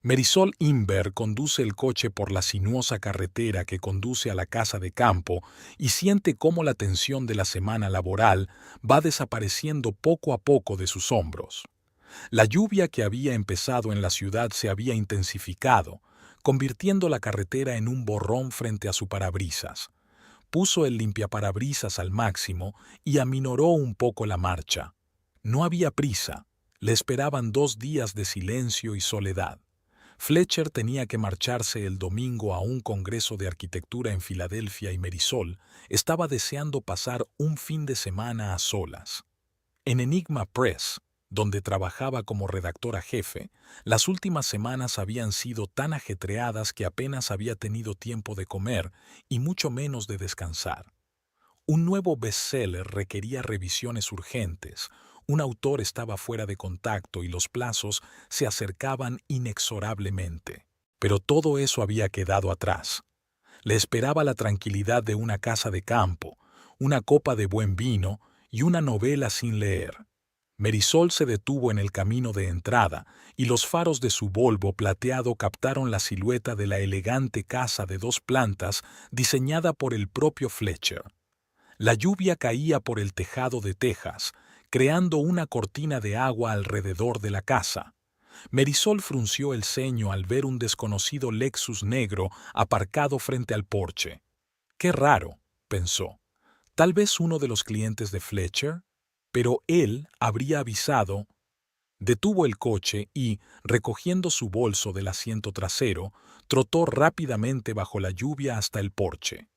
Marisol Inver conduce el coche por la sinuosa carretera que conduce a la casa de campo y siente cómo la tensión de la semana laboral va desapareciendo poco a poco de sus hombros. La lluvia que había empezado en la ciudad se había intensificado, convirtiendo la carretera en un borrón frente a su parabrisas. Puso el limpiaparabrisas al máximo y aminoró un poco la marcha. No había prisa, le esperaban 2 días de silencio y soledad. Fletcher tenía que marcharse el domingo a un congreso de arquitectura en Filadelfia y Marisol estaba deseando pasar un fin de semana a solas. En Enigma Press, donde trabajaba como redactora jefe, las últimas semanas habían sido tan ajetreadas que apenas había tenido tiempo de comer y mucho menos de descansar. Un nuevo bestseller requería revisiones urgentes, un autor estaba fuera de contacto y los plazos se acercaban inexorablemente. Pero todo eso había quedado atrás. Le esperaba la tranquilidad de una casa de campo, una copa de buen vino y una novela sin leer. Marisol se detuvo en el camino de entrada y los faros de su Volvo plateado captaron la silueta de la elegante casa de 2 plantas diseñada por el propio Fletcher. La lluvia caía por el tejado de tejas, creando una cortina de agua alrededor de la casa. Marisol frunció el ceño al ver un desconocido Lexus negro aparcado frente al porche. «Qué raro», pensó. «Tal vez uno de los clientes de Fletcher?» Pero él habría avisado. Detuvo el coche y, recogiendo su bolso del asiento trasero, trotó rápidamente bajo la lluvia hasta el porche.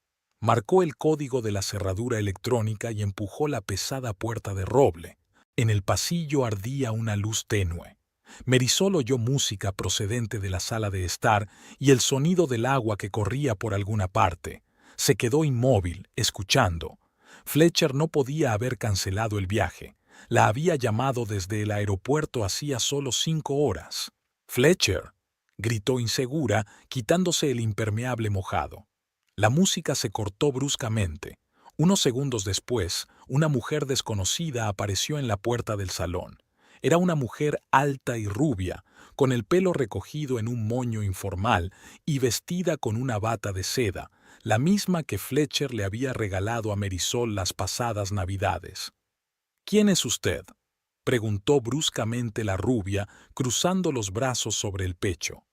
Marcó el código de la cerradura electrónica y empujó la pesada puerta de roble. En el pasillo ardía una luz tenue. Marisol oyó música procedente de la sala de estar y el sonido del agua que corría por alguna parte. Se quedó inmóvil, escuchando. Fletcher no podía haber cancelado el viaje. La había llamado desde el aeropuerto hacía solo 5 horas. «Fletcher», gritó insegura, quitándose el impermeable mojado. La música se cortó bruscamente. Unos segundos después, una mujer desconocida apareció en la puerta del salón. Era una mujer alta y rubia, con el pelo recogido en un moño informal y vestida con una bata de seda, la misma que Fletcher le había regalado a Marisol las pasadas Navidades. «¿Quién es usted?», preguntó bruscamente la rubia, cruzando los brazos sobre el pecho.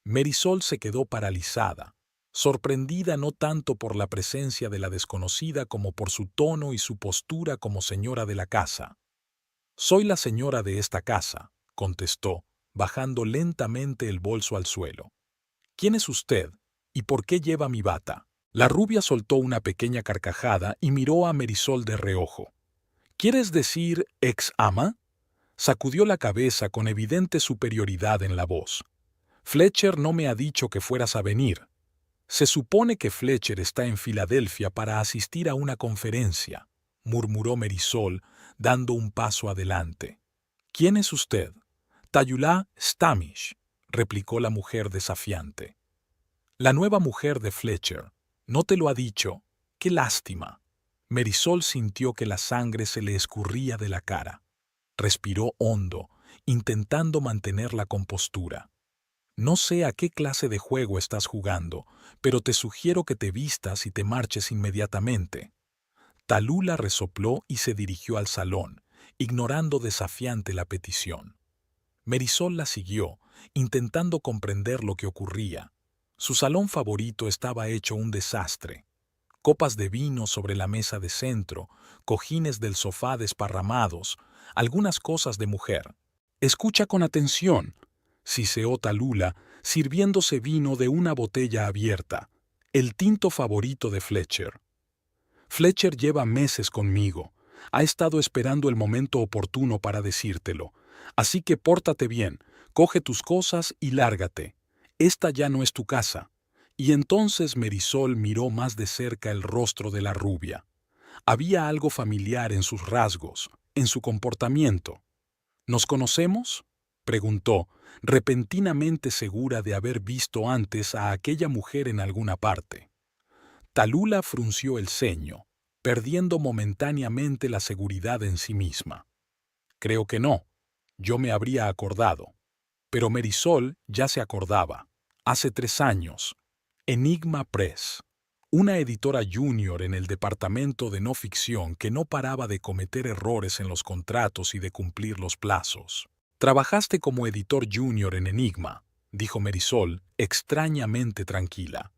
Marisol se quedó paralizada, sorprendida no tanto por la presencia de la desconocida como por su tono y su postura como señora de la casa. «Soy la señora de esta casa», contestó, bajando lentamente el bolso al suelo. «¿Quién es usted? ¿Y por qué lleva mi bata?». La rubia soltó una pequeña carcajada y miró a Marisol de reojo. «¿Quieres decir ex ama?». Sacudió la cabeza con evidente superioridad en la voz. «Fletcher no me ha dicho que fueras a venir». «Se supone que Fletcher está en Filadelfia para asistir a una conferencia», murmuró Marisol, dando un paso adelante. «¿Quién es usted?». «Tayulá Stamish», replicó la mujer desafiante. «La nueva mujer de Fletcher. ¿No te lo ha dicho? ¡Qué lástima!». Marisol sintió que la sangre se le escurría de la cara. Respiró hondo, intentando mantener la compostura. «No sé a qué clase de juego estás jugando, pero te sugiero que te vistas y te marches inmediatamente». Talula resopló y se dirigió al salón, ignorando desafiante la petición. Marisol la siguió, intentando comprender lo que ocurría. Su salón favorito estaba hecho un desastre. Copas de vino sobre la mesa de centro, cojines del sofá desparramados, algunas cosas de mujer. «Escucha con atención», siseó Talula, sirviéndose vino de una botella abierta, el tinto favorito de Fletcher. «Fletcher lleva meses conmigo. Ha estado esperando el momento oportuno para decírtelo. Así que pórtate bien, coge tus cosas y lárgate. Esta ya no es tu casa». Y entonces Marisol miró más de cerca el rostro de la rubia. Había algo familiar en sus rasgos, en su comportamiento. «¿Nos conocemos?», preguntó, repentinamente segura de haber visto antes a aquella mujer en alguna parte. Talula frunció el ceño, perdiendo momentáneamente la seguridad en sí misma. «Creo que no. Yo me habría acordado». Pero Marisol ya se acordaba. Hace 3 años. Enigma Press. Una editora junior en el departamento de no ficción que no paraba de cometer errores en los contratos y de cumplir los plazos. «Trabajaste como editor junior en Enigma», dijo Marisol, extrañamente tranquila.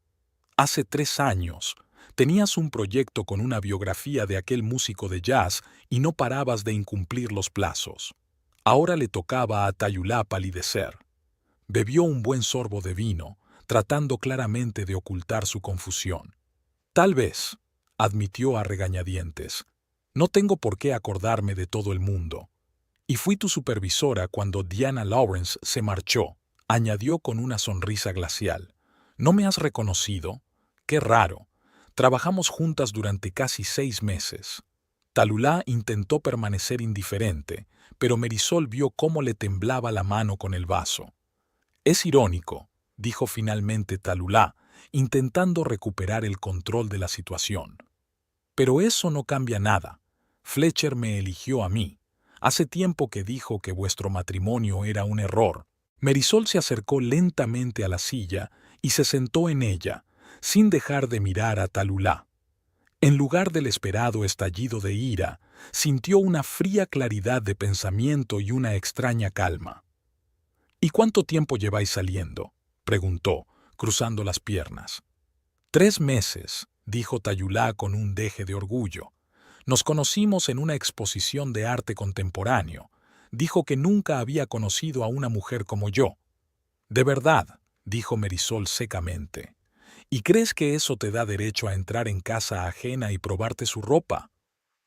«Hace 3 años. Tenías un proyecto con una biografía de aquel músico de jazz y no parabas de incumplir los plazos. Ahora le tocaba a Tayulá palidecer». Bebió un buen sorbo de vino, tratando claramente de ocultar su confusión. «Tal vez», admitió a regañadientes. «No tengo por qué acordarme de todo el mundo. Y fui tu supervisora cuando Diana Lawrence se marchó», añadió con una sonrisa glacial. «¿No me has reconocido? Qué raro. Trabajamos juntas durante casi 6 meses». Talulá intentó permanecer indiferente, pero Marisol vio cómo le temblaba la mano con el vaso. «Es irónico», dijo finalmente Talulá, intentando recuperar el control de la situación. «Pero eso no cambia nada. Fletcher me eligió a mí. Hace tiempo que dijo que vuestro matrimonio era un error». Marisol se acercó lentamente a la silla y se sentó en ella, sin dejar de mirar a Talulá. En lugar del esperado estallido de ira, sintió una fría claridad de pensamiento y una extraña calma. «¿Y cuánto tiempo lleváis saliendo?», preguntó, cruzando las piernas. 3 meses, dijo Tayulá con un deje de orgullo. «Nos conocimos en una exposición de arte contemporáneo. Dijo que nunca había conocido a una mujer como yo». «De verdad», dijo Marisol secamente. «¿Y crees que eso te da derecho a entrar en casa ajena y probarte su ropa?».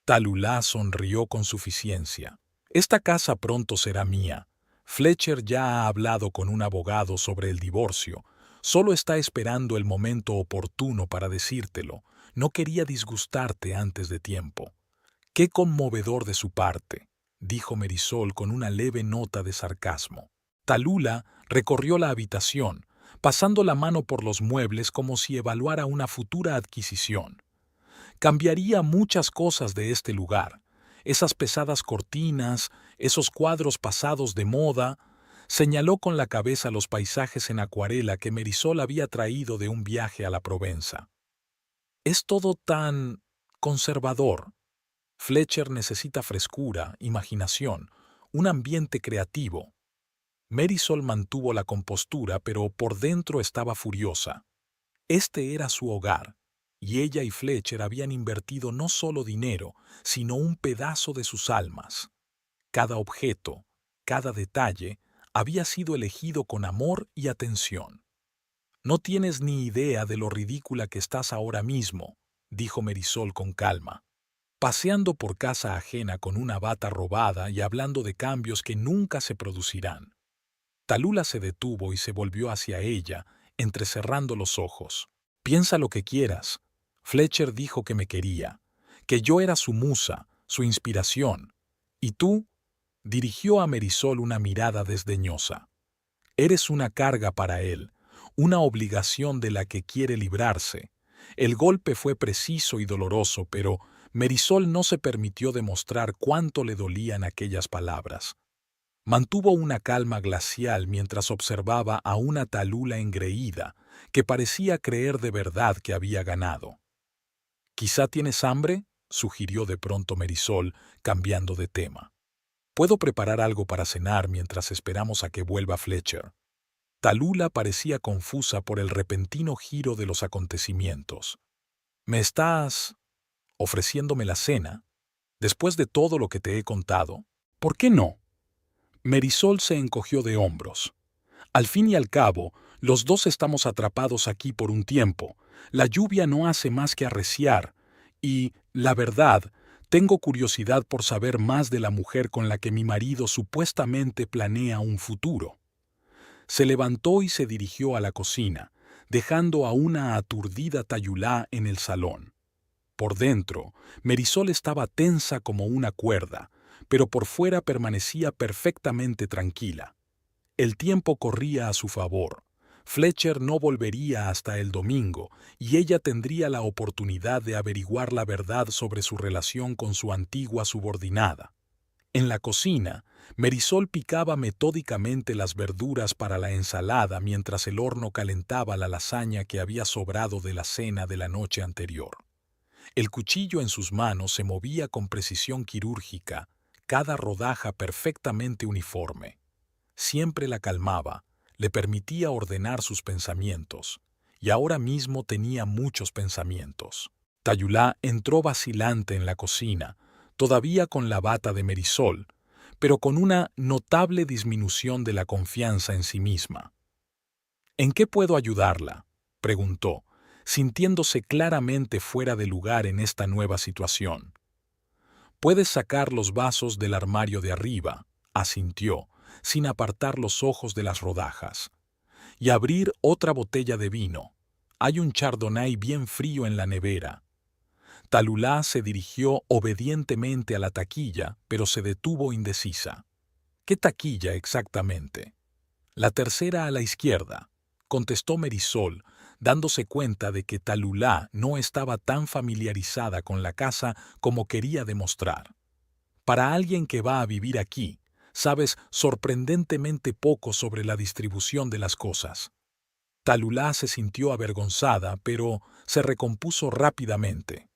Talulá sonrió con suficiencia. «Esta casa pronto será mía. Fletcher ya ha hablado con un abogado sobre el divorcio. Solo está esperando el momento oportuno para decírtelo. No quería disgustarte antes de tiempo». «Qué conmovedor de su parte», dijo Marisol con una leve nota de sarcasmo. Talulá recorrió la habitación, pasando la mano por los muebles como si evaluara una futura adquisición. «Cambiaría muchas cosas de este lugar. Esas pesadas cortinas, esos cuadros pasados de moda». Señaló con la cabeza los paisajes en acuarela que Marisol había traído de un viaje a la Provenza. «Es todo tan conservador. Fletcher necesita frescura, imaginación, un ambiente creativo». Marisol mantuvo la compostura, pero por dentro estaba furiosa. Este era su hogar, y ella y Fletcher habían invertido no solo dinero, sino un pedazo de sus almas. Cada objeto, cada detalle, había sido elegido con amor y atención. «No tienes ni idea de lo ridícula que estás ahora mismo», dijo Marisol con calma. «Paseando por casa ajena con una bata robada y hablando de cambios que nunca se producirán». Talulá se detuvo y se volvió hacia ella, entrecerrando los ojos. «Piensa lo que quieras. Fletcher dijo que me quería, que yo era su musa, su inspiración. ¿Y tú?», dirigió a Marisol una mirada desdeñosa. «Eres una carga para él, una obligación de la que quiere librarse». El golpe fue preciso y doloroso, pero Marisol no se permitió demostrar cuánto le dolían aquellas palabras. Mantuvo una calma glacial mientras observaba a una Talulá engreída que parecía creer de verdad que había ganado. «¿Quizá tienes hambre?», sugirió de pronto Marisol, cambiando de tema. «Puedo preparar algo para cenar mientras esperamos a que vuelva Fletcher». Talulá parecía confusa por el repentino giro de los acontecimientos. «¿Me estás ofreciéndome la cena? Después de todo lo que te he contado, ¿por qué no?». Marisol se encogió de hombros. «Al fin y al cabo, los dos estamos atrapados aquí por un tiempo. La lluvia no hace más que arreciar. Y, la verdad, tengo curiosidad por saber más de la mujer con la que mi marido supuestamente planea un futuro». Se levantó y se dirigió a la cocina, dejando a una aturdida Tayulá en el salón. Por dentro, Marisol estaba tensa como una cuerda, pero por fuera permanecía perfectamente tranquila. El tiempo corría a su favor. Fletcher no volvería hasta el domingo y ella tendría la oportunidad de averiguar la verdad sobre su relación con su antigua subordinada. En la cocina, Marisol picaba metódicamente las verduras para la ensalada mientras el horno calentaba la lasaña que había sobrado de la cena de la noche anterior. El cuchillo en sus manos se movía con precisión quirúrgica, cada rodaja perfectamente uniforme. Siempre la calmaba, le permitía ordenar sus pensamientos, y ahora mismo tenía muchos pensamientos. Tayulá entró vacilante en la cocina, todavía con la bata de Marisol, pero con una notable disminución de la confianza en sí misma. ¿En qué puedo ayudarla?, preguntó, sintiéndose claramente fuera de lugar en esta nueva situación. Puedes sacar los vasos del armario de arriba, asintió, sin apartar los ojos de las rodajas, y abrir otra botella de vino. Hay un chardonnay bien frío en la nevera. Talulá se dirigió obedientemente a la taquilla, pero se detuvo indecisa. ¿Qué taquilla exactamente? La tercera a la izquierda, contestó Marisol, dándose cuenta de que Talulá no estaba tan familiarizada con la casa como quería demostrar. Para alguien que va a vivir aquí, sabes sorprendentemente poco sobre la distribución de las cosas. Talulá se sintió avergonzada, pero se recompuso rápidamente.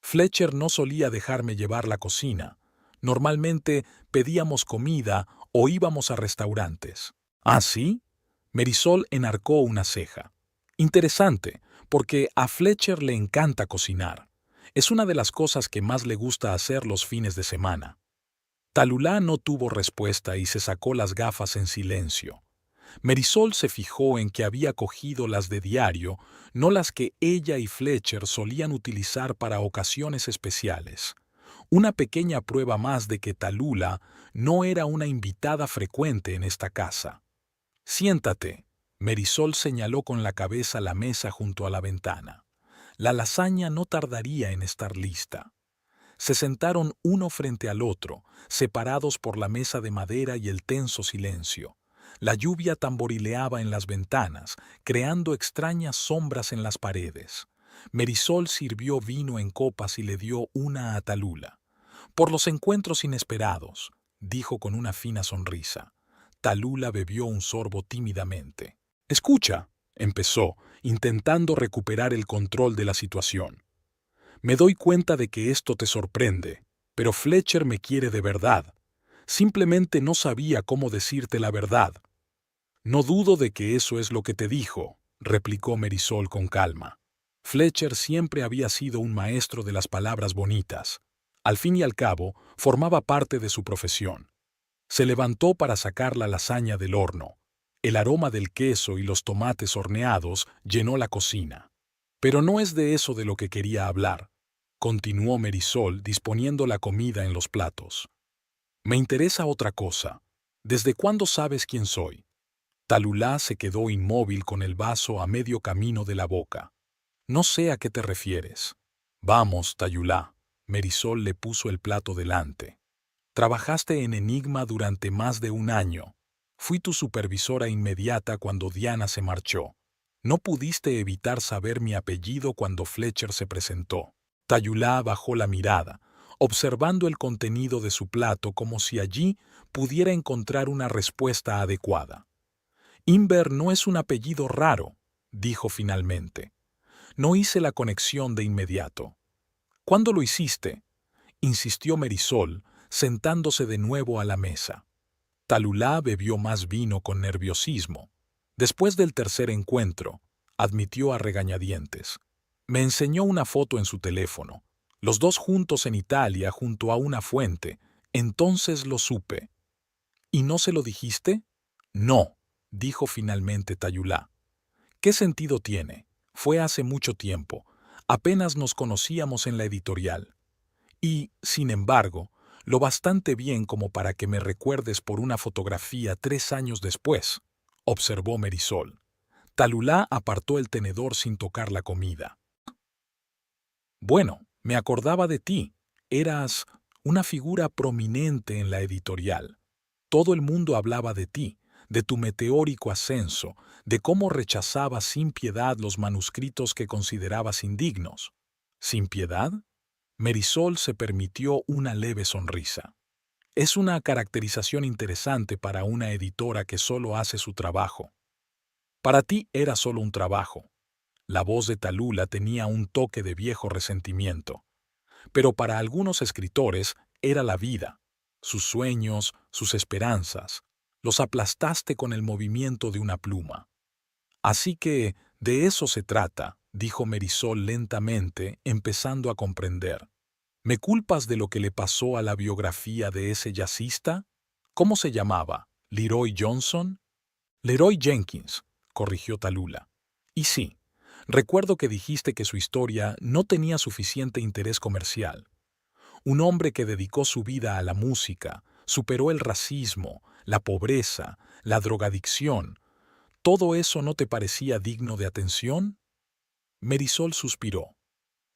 Fletcher no solía dejarme llevar la cocina. Normalmente pedíamos comida o íbamos a restaurantes. ¿Ah, sí? Marisol enarcó una ceja. Interesante, porque a Fletcher le encanta cocinar. Es una de las cosas que más le gusta hacer los fines de semana. Talulá no tuvo respuesta y se sacó las gafas en silencio. Marisol se fijó en que había cogido las de diario, no las que ella y Fletcher solían utilizar para ocasiones especiales. Una pequeña prueba más de que Talulá no era una invitada frecuente en esta casa. Siéntate. Marisol señaló con la cabeza la mesa junto a la ventana. La lasaña no tardaría en estar lista. Se sentaron uno frente al otro, separados por la mesa de madera y el tenso silencio. La lluvia tamborileaba en las ventanas, creando extrañas sombras en las paredes. Marisol sirvió vino en copas y le dio una a Talulá. Por los encuentros inesperados, dijo con una fina sonrisa. Talulá bebió un sorbo tímidamente. Escucha, empezó, intentando recuperar el control de la situación. Me doy cuenta de que esto te sorprende, pero Fletcher me quiere de verdad. Simplemente no sabía cómo decirte la verdad. No dudo de que eso es lo que te dijo, replicó Marisol con calma. Fletcher siempre había sido un maestro de las palabras bonitas. Al fin y al cabo, formaba parte de su profesión. Se levantó para sacar la lasaña del horno. El aroma del queso y los tomates horneados llenó la cocina. Pero no es de eso de lo que quería hablar, continuó Marisol disponiendo la comida en los platos. Me interesa otra cosa. ¿Desde cuándo sabes quién soy? Talulá se quedó inmóvil con el vaso a medio camino de la boca. No sé a qué te refieres. Vamos, Talulá. Marisol le puso el plato delante. Trabajaste en Enigma durante más de un año. Fui tu supervisora inmediata cuando Diana se marchó. No pudiste evitar saber mi apellido cuando Fletcher se presentó. Talulá bajó la mirada, observando el contenido de su plato como si allí pudiera encontrar una respuesta adecuada. Inver no es un apellido raro, dijo finalmente. No hice la conexión de inmediato. ¿Cuándo lo hiciste?, insistió Marisol, sentándose de nuevo a la mesa. Talulá bebió más vino con nerviosismo. Después del tercer encuentro, admitió a regañadientes. Me enseñó una foto en su teléfono. Los dos juntos en Italia junto a una fuente. Entonces lo supe. ¿Y no se lo dijiste? No, dijo finalmente Talulá. ¿Qué sentido tiene? Fue hace mucho tiempo. Apenas nos conocíamos en la editorial. Y, sin embargo, lo bastante bien como para que me recuerdes por una fotografía 3 años después, observó Marisol. Talulá apartó el tenedor sin tocar la comida. Bueno, me acordaba de ti. Eras una figura prominente en la editorial. Todo el mundo hablaba de ti, de tu meteórico ascenso, de cómo rechazabas sin piedad los manuscritos que considerabas indignos. ¿Sin piedad? Marisol se permitió una leve sonrisa. Es una caracterización interesante para una editora que solo hace su trabajo. Para ti era solo un trabajo. La voz de Tallulah tenía un toque de viejo resentimiento. Pero para algunos escritores era la vida, sus sueños, sus esperanzas. Los aplastaste con el movimiento de una pluma. Así que de eso se trata, dijo Marisol lentamente, empezando a comprender. ¿Me culpas de lo que le pasó a la biografía de ese jazzista? ¿Cómo se llamaba? ¿Leroy Johnson? Leroy Jenkins, corrigió Tallulah. Y sí, recuerdo que dijiste que su historia no tenía suficiente interés comercial. Un hombre que dedicó su vida a la música, superó el racismo, la pobreza, la drogadicción. ¿Todo eso no te parecía digno de atención? Marisol suspiró.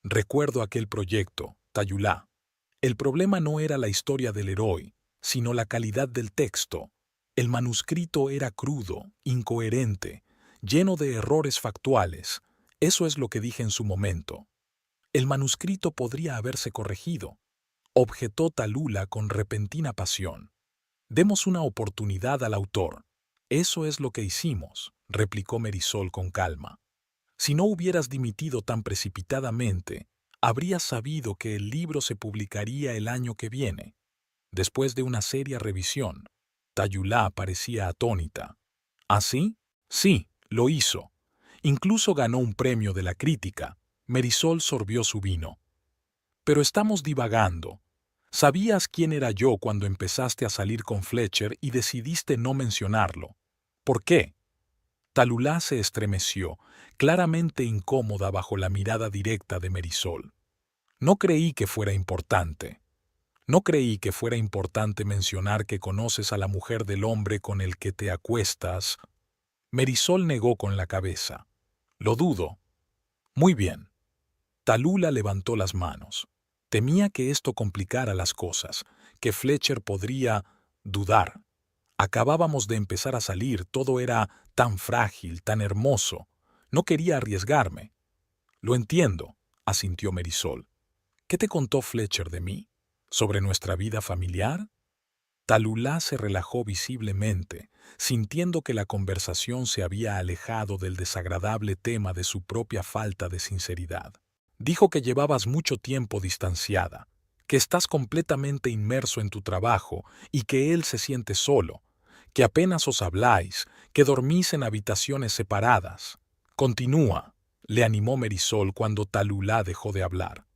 Recuerdo aquel proyecto, Tallulah. El problema no era la historia del héroe, sino la calidad del texto. El manuscrito era crudo, incoherente, lleno de errores factuales. Eso es lo que dije en su momento. El manuscrito podría haberse corregido, objetó Tallulah con repentina pasión. Demos una oportunidad al autor. Eso es lo que hicimos, replicó Marisol con calma. Si no hubieras dimitido tan precipitadamente, habrías sabido que el libro se publicaría el año que viene. Después de una seria revisión, Tallulah parecía atónita. ¿Ah, sí? Sí, lo hizo. Incluso ganó un premio de la crítica. Marisol sorbió su vino. Pero estamos divagando. ¿Sabías quién era yo cuando empezaste a salir con Fletcher y decidiste no mencionarlo? ¿Por qué? Tallulah se estremeció, claramente incómoda bajo la mirada directa de Marisol. No creí que fuera importante. No creí que fuera importante mencionar que conoces a la mujer del hombre con el que te acuestas. Marisol negó con la cabeza. Lo dudo. Muy bien. Tallulah levantó las manos. Temía que esto complicara las cosas, que Fletcher podría dudar. Acabábamos de empezar a salir, todo era tan frágil, tan hermoso. No quería arriesgarme. Lo entiendo, asintió Marisol. ¿Qué te contó Fletcher de mí? ¿Sobre nuestra vida familiar? Tallulah se relajó visiblemente, sintiendo que la conversación se había alejado del desagradable tema de su propia falta de sinceridad. Dijo que llevabas mucho tiempo distanciada, que estás completamente inmerso en tu trabajo y que él se siente solo, que apenas os habláis, que dormís en habitaciones separadas. Continúa, le animó Marisol cuando Tallulah dejó de hablar.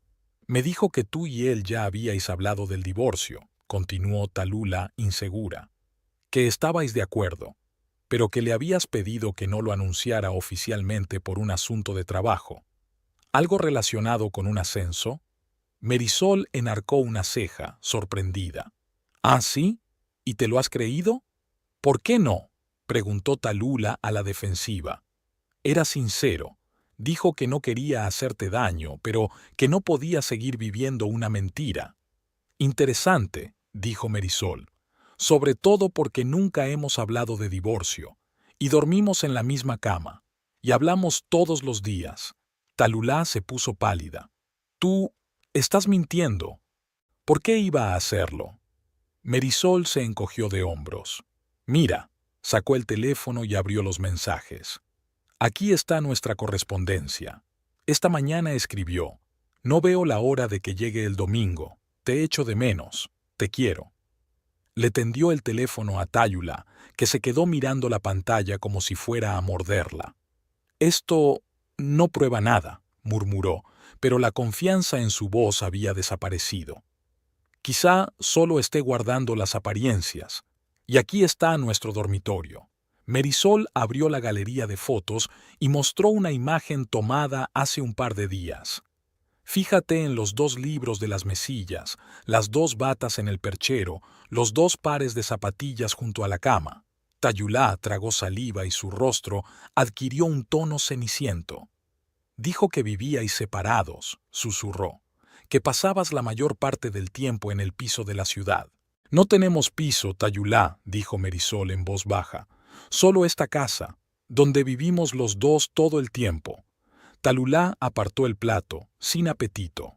Me dijo que tú y él ya habíais hablado del divorcio, continuó Tallulah insegura, que estabais de acuerdo, pero que le habías pedido que no lo anunciara oficialmente por un asunto de trabajo. ¿Algo relacionado con un ascenso? Marisol enarcó una ceja, sorprendida. ¿Ah, sí? ¿Y te lo has creído? ¿Por qué no? Preguntó Tallulah a la defensiva. Era sincero. Dijo que no quería hacerte daño, pero que no podía seguir viviendo una mentira. Interesante, dijo Marisol. Sobre todo porque nunca hemos hablado de divorcio. Y dormimos en la misma cama. Y hablamos todos los días. Tallulah se puso pálida. Tú estás mintiendo. ¿Por qué iba a hacerlo? Marisol se encogió de hombros. Mira, sacó el teléfono y abrió los mensajes. Aquí está nuestra correspondencia. Esta mañana escribió: no veo la hora de que llegue el domingo. Te echo de menos. Te quiero. Le tendió el teléfono a Tallulah, que se quedó mirando la pantalla como si fuera a morderla. Esto no prueba nada, murmuró, pero la confianza en su voz había desaparecido. Quizá solo esté guardando las apariencias. Y aquí está nuestro dormitorio. Marisol abrió la galería de fotos y mostró una imagen tomada hace un par de días. Fíjate en los 2 libros de las mesillas, las 2 batas en el perchero, los 2 pares de zapatillas junto a la cama. Tallulah tragó saliva y su rostro adquirió un tono ceniciento. Dijo que vivíais separados, susurró, que pasabas la mayor parte del tiempo en el piso de la ciudad. No tenemos piso, Tallulah, dijo Marisol en voz baja. Solo esta casa, donde vivimos los 2 todo el tiempo. Tallulah apartó el plato, sin apetito.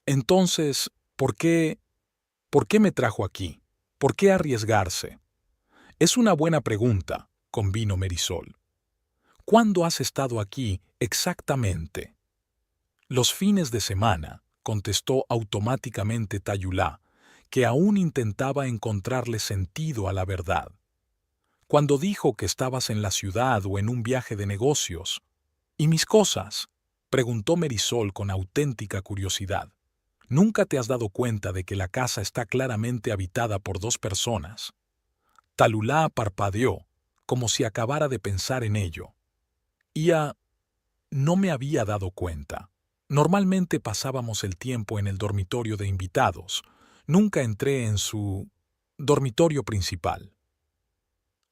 Entonces, ¿por qué ¿Por qué me trajo aquí? ¿Por qué arriesgarse? Es una buena pregunta, convino Marisol. ¿Cuándo has estado aquí exactamente? Los fines de semana, contestó automáticamente Tayulá, que aún intentaba encontrarle sentido a la verdad. Cuando dijo que estabas en la ciudad o en un viaje de negocios. ¿Y mis cosas? Preguntó Marisol con auténtica curiosidad. ¿Nunca te has dado cuenta de que la casa está claramente habitada por dos personas? Talulá parpadeó, como si acabara de pensar en ello. No me había dado cuenta. Normalmente pasábamos el tiempo en el dormitorio de invitados. Nunca entré en su dormitorio principal.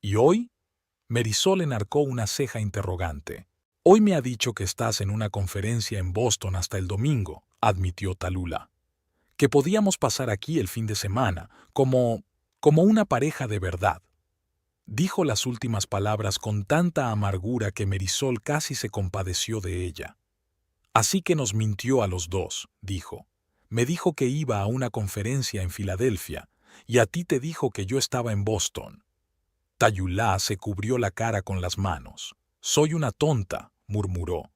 ¿Y hoy? Marisol enarcó una ceja interrogante. Hoy me ha dicho que estás en una conferencia en Boston hasta el domingo, admitió Tallulah. Que podíamos pasar aquí el fin de semana, como una pareja de verdad. Dijo las últimas palabras con tanta amargura que Marisol casi se compadeció de ella. Así que nos mintió a los dos, dijo. Me dijo que iba a una conferencia en Filadelfia, y a ti te dijo que yo estaba en Boston. Tallulah se cubrió la cara con las manos. Soy una tonta, murmuró.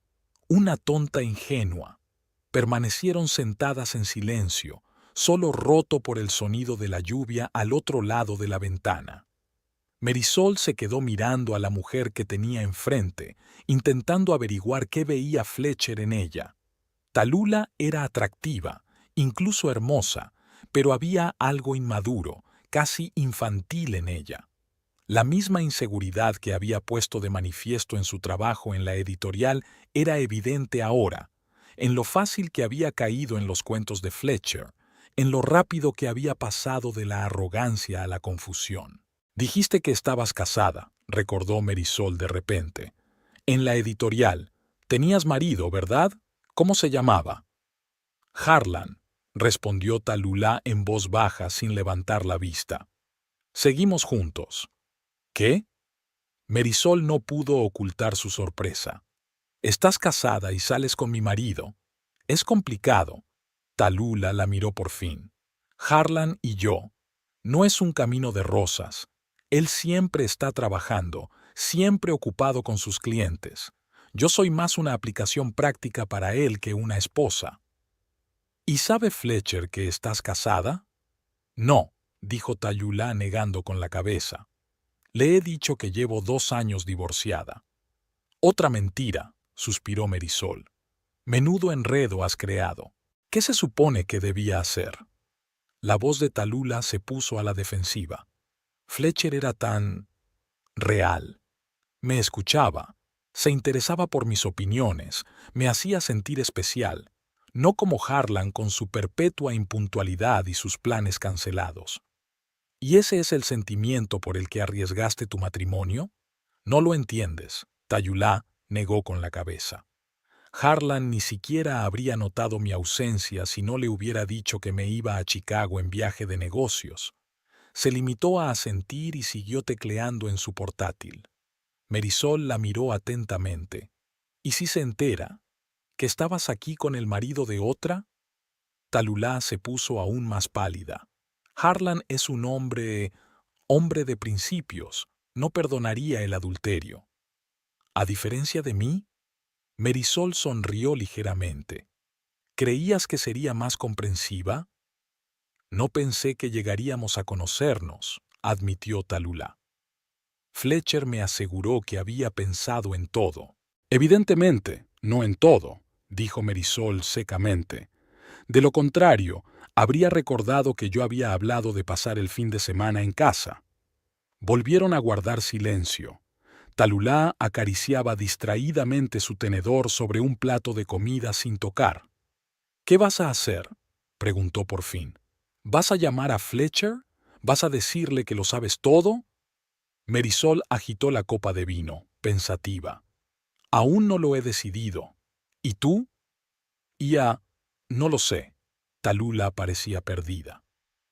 Una tonta ingenua. Permanecieron sentadas en silencio, solo roto por el sonido de la lluvia al otro lado de la ventana. Marisol se quedó mirando a la mujer que tenía enfrente, intentando averiguar qué veía Fletcher en ella. Tallulah era atractiva, incluso hermosa, pero había algo inmaduro, casi infantil en ella. La misma inseguridad que había puesto de manifiesto en su trabajo en la editorial era evidente ahora, en lo fácil que había caído en los cuentos de Fletcher, en lo rápido que había pasado de la arrogancia a la confusión. Dijiste que estabas casada, recordó Marisol de repente. En la editorial. Tenías marido, ¿verdad? ¿Cómo se llamaba? Harlan, respondió Tallulah en voz baja sin levantar la vista. Seguimos juntos. ¿Qué? Marisol no pudo ocultar su sorpresa. Estás casada y sales con mi marido. Es complicado. Tallulah la miró por fin. Harlan y yo. No es un camino de rosas. Él siempre está trabajando, siempre ocupado con sus clientes. Yo soy más una aplicación práctica para él que una esposa. ¿Y sabe Fletcher que estás casada? No, dijo Tallulah negando con la cabeza. Le he dicho que llevo 2 años divorciada. Otra mentira, suspiró Marisol. Menudo enredo has creado. ¿Qué se supone que debía hacer? La voz de Tallulah se puso a la defensiva. Fletcher era tan real. Me escuchaba, se interesaba por mis opiniones, me hacía sentir especial, no como Harlan con su perpetua impuntualidad y sus planes cancelados. ¿Y ese es el sentimiento por el que arriesgaste tu matrimonio? No lo entiendes, Tallulah negó con la cabeza. Harlan ni siquiera habría notado mi ausencia si no le hubiera dicho que me iba a Chicago en viaje de negocios. Se limitó a asentir y siguió tecleando en su portátil. Marisol la miró atentamente. ¿Y si se entera? ¿Que estabas aquí con el marido de otra? Tallulah se puso aún más pálida. Harlan es un hombre de principios. No perdonaría el adulterio. ¿A diferencia de mí? Marisol sonrió ligeramente. ¿Creías que sería más comprensiva? No pensé que llegaríamos a conocernos, admitió Tallulah. Fletcher me aseguró que había pensado en todo. Evidentemente, no en todo, dijo Marisol secamente. De lo contrario, habría recordado que yo había hablado de pasar el fin de semana en casa. Volvieron a guardar silencio. Tallulah acariciaba distraídamente su tenedor sobre un plato de comida sin tocar. ¿Qué vas a hacer?, preguntó por fin. ¿Vas a llamar a Fletcher? ¿Vas a decirle que lo sabes todo? Marisol agitó la copa de vino, pensativa. Aún no lo he decidido. ¿Y tú? No lo sé. Tallulah parecía perdida.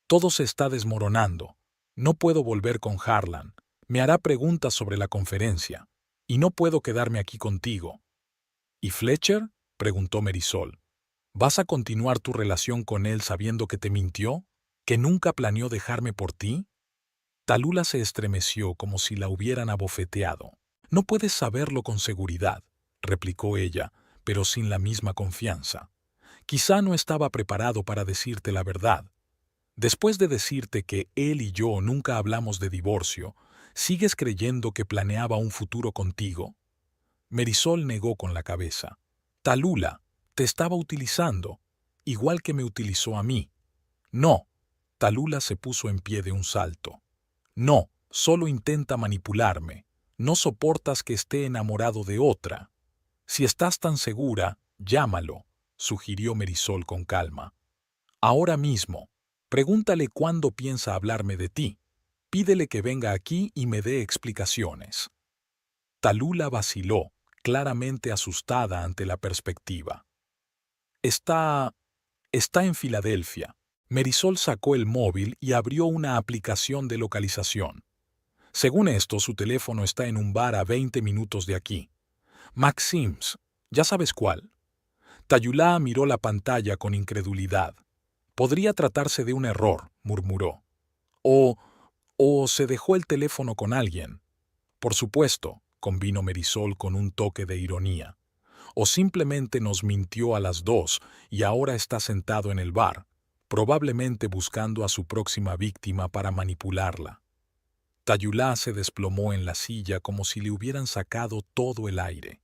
Todo se está desmoronando. No puedo volver con Harlan. Me hará preguntas sobre la conferencia. Y no puedo quedarme aquí contigo. ¿Y Fletcher?, preguntó Marisol. ¿Vas a continuar tu relación con él sabiendo que te mintió? ¿Que nunca planeó dejarme por ti? Talula se estremeció como si la hubieran abofeteado. No puedes saberlo con seguridad, replicó ella, pero sin la misma confianza. Quizá no estaba preparado para decirte la verdad. Después de decirte que él y yo nunca hablamos de divorcio, ¿sigues creyendo que planeaba un futuro contigo? Marisol negó con la cabeza. Talula, te estaba utilizando, igual que me utilizó a mí. No. Talula se puso en pie de un salto. No, solo intenta manipularme. No soportas que esté enamorado de otra. Si estás tan segura, llámalo, sugirió Marisol con calma. Ahora mismo. Pregúntale cuándo piensa hablarme de ti. Pídele que venga aquí y me dé explicaciones. Talula vaciló, claramente asustada ante la perspectiva. Está en Filadelfia. Marisol sacó el móvil y abrió una aplicación de localización. Según esto, su teléfono está en un bar a 20 minutos de aquí. Maxim's, ¿ya sabes cuál? Talula miró la pantalla con incredulidad. Podría tratarse de un error, murmuró. O se dejó el teléfono con alguien. Por supuesto, convino Marisol con un toque de ironía. O simplemente nos mintió a las dos y ahora está sentado en el bar, probablemente buscando a su próxima víctima para manipularla. Talula se desplomó en la silla como si le hubieran sacado todo el aire.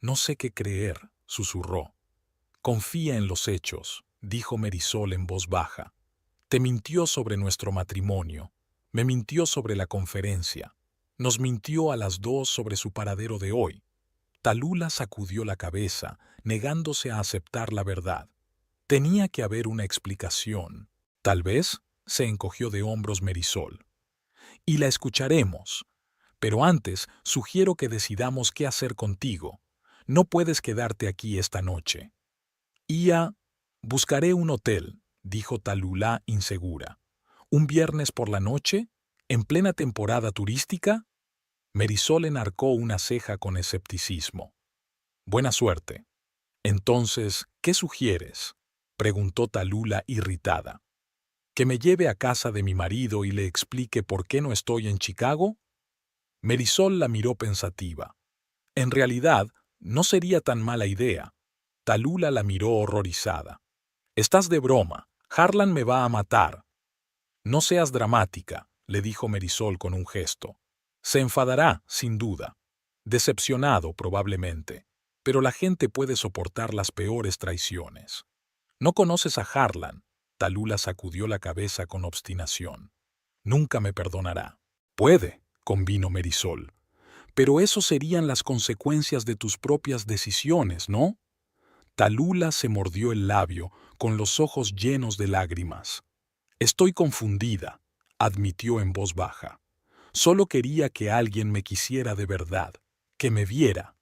No sé qué creer, susurró. Confía en los hechos, dijo Marisol en voz baja. Te mintió sobre nuestro matrimonio, me mintió sobre la conferencia, nos mintió a las dos sobre su paradero de hoy. Talula sacudió la cabeza, negándose a aceptar la verdad. Tenía que haber una explicación. Tal vez, se encogió de hombros Marisol. Y la escucharemos. Pero antes, sugiero que decidamos qué hacer contigo. No puedes quedarte aquí esta noche. Buscaré un hotel, dijo Talula insegura. ¿Un viernes por la noche? ¿En plena temporada turística? Marisol enarcó una ceja con escepticismo. Buena suerte. Entonces, ¿qué sugieres? Preguntó Talula irritada. ¿Que me lleve a casa de mi marido y le explique por qué no estoy en Chicago? Marisol la miró pensativa. En realidad, no sería tan mala idea. Talula la miró horrorizada. Estás de broma. Harlan me va a matar. No seas dramática, le dijo Marisol con un gesto. Se enfadará, sin duda. Decepcionado, probablemente. Pero la gente puede soportar las peores traiciones. No conoces a Harlan. Talula sacudió la cabeza con obstinación. Nunca me perdonará. Puede, convino Marisol. Pero eso serían las consecuencias de tus propias decisiones, ¿no? Talula se mordió el labio, con los ojos llenos de lágrimas. Estoy confundida, admitió en voz baja. Solo quería que alguien me quisiera de verdad, que me viera.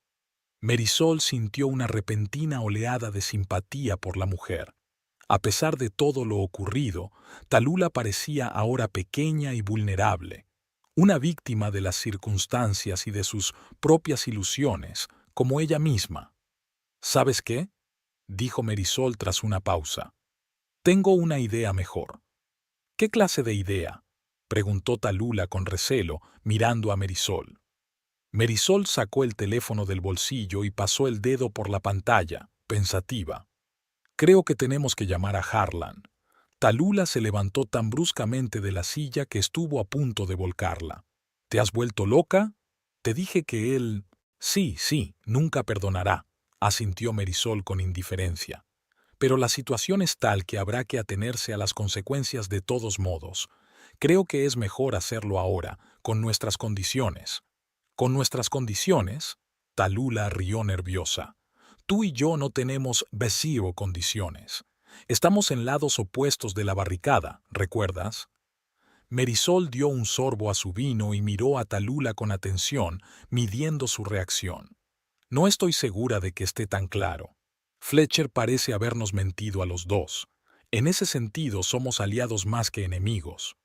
Marisol sintió una repentina oleada de simpatía por la mujer. A pesar de todo lo ocurrido, Talula parecía ahora pequeña y vulnerable, una víctima de las circunstancias y de sus propias ilusiones, como ella misma. ¿Sabes qué? Dijo Marisol tras una pausa. Tengo una idea mejor. ¿Qué clase de idea? Preguntó Talula con recelo, mirando a Marisol. Marisol sacó el teléfono del bolsillo y pasó el dedo por la pantalla, pensativa. Creo que tenemos que llamar a Harlan. Talula se levantó tan bruscamente de la silla que estuvo a punto de volcarla. ¿Te has vuelto loca? Te dije que él... Sí, nunca perdonará, asintió Marisol con indiferencia. Pero la situación es tal que habrá que atenerse a las consecuencias de todos modos. Creo que es mejor hacerlo ahora, con nuestras condiciones. ¿Con nuestras condiciones? Talula rió nerviosa. Tú y yo no tenemos cero condiciones. Estamos en lados opuestos de la barricada, ¿recuerdas? Marisol dio un sorbo a su vino y miró a Talula con atención, midiendo su reacción. No estoy segura de que esté tan claro. Fletcher parece habernos mentido a los dos. En ese sentido somos aliados más que enemigos.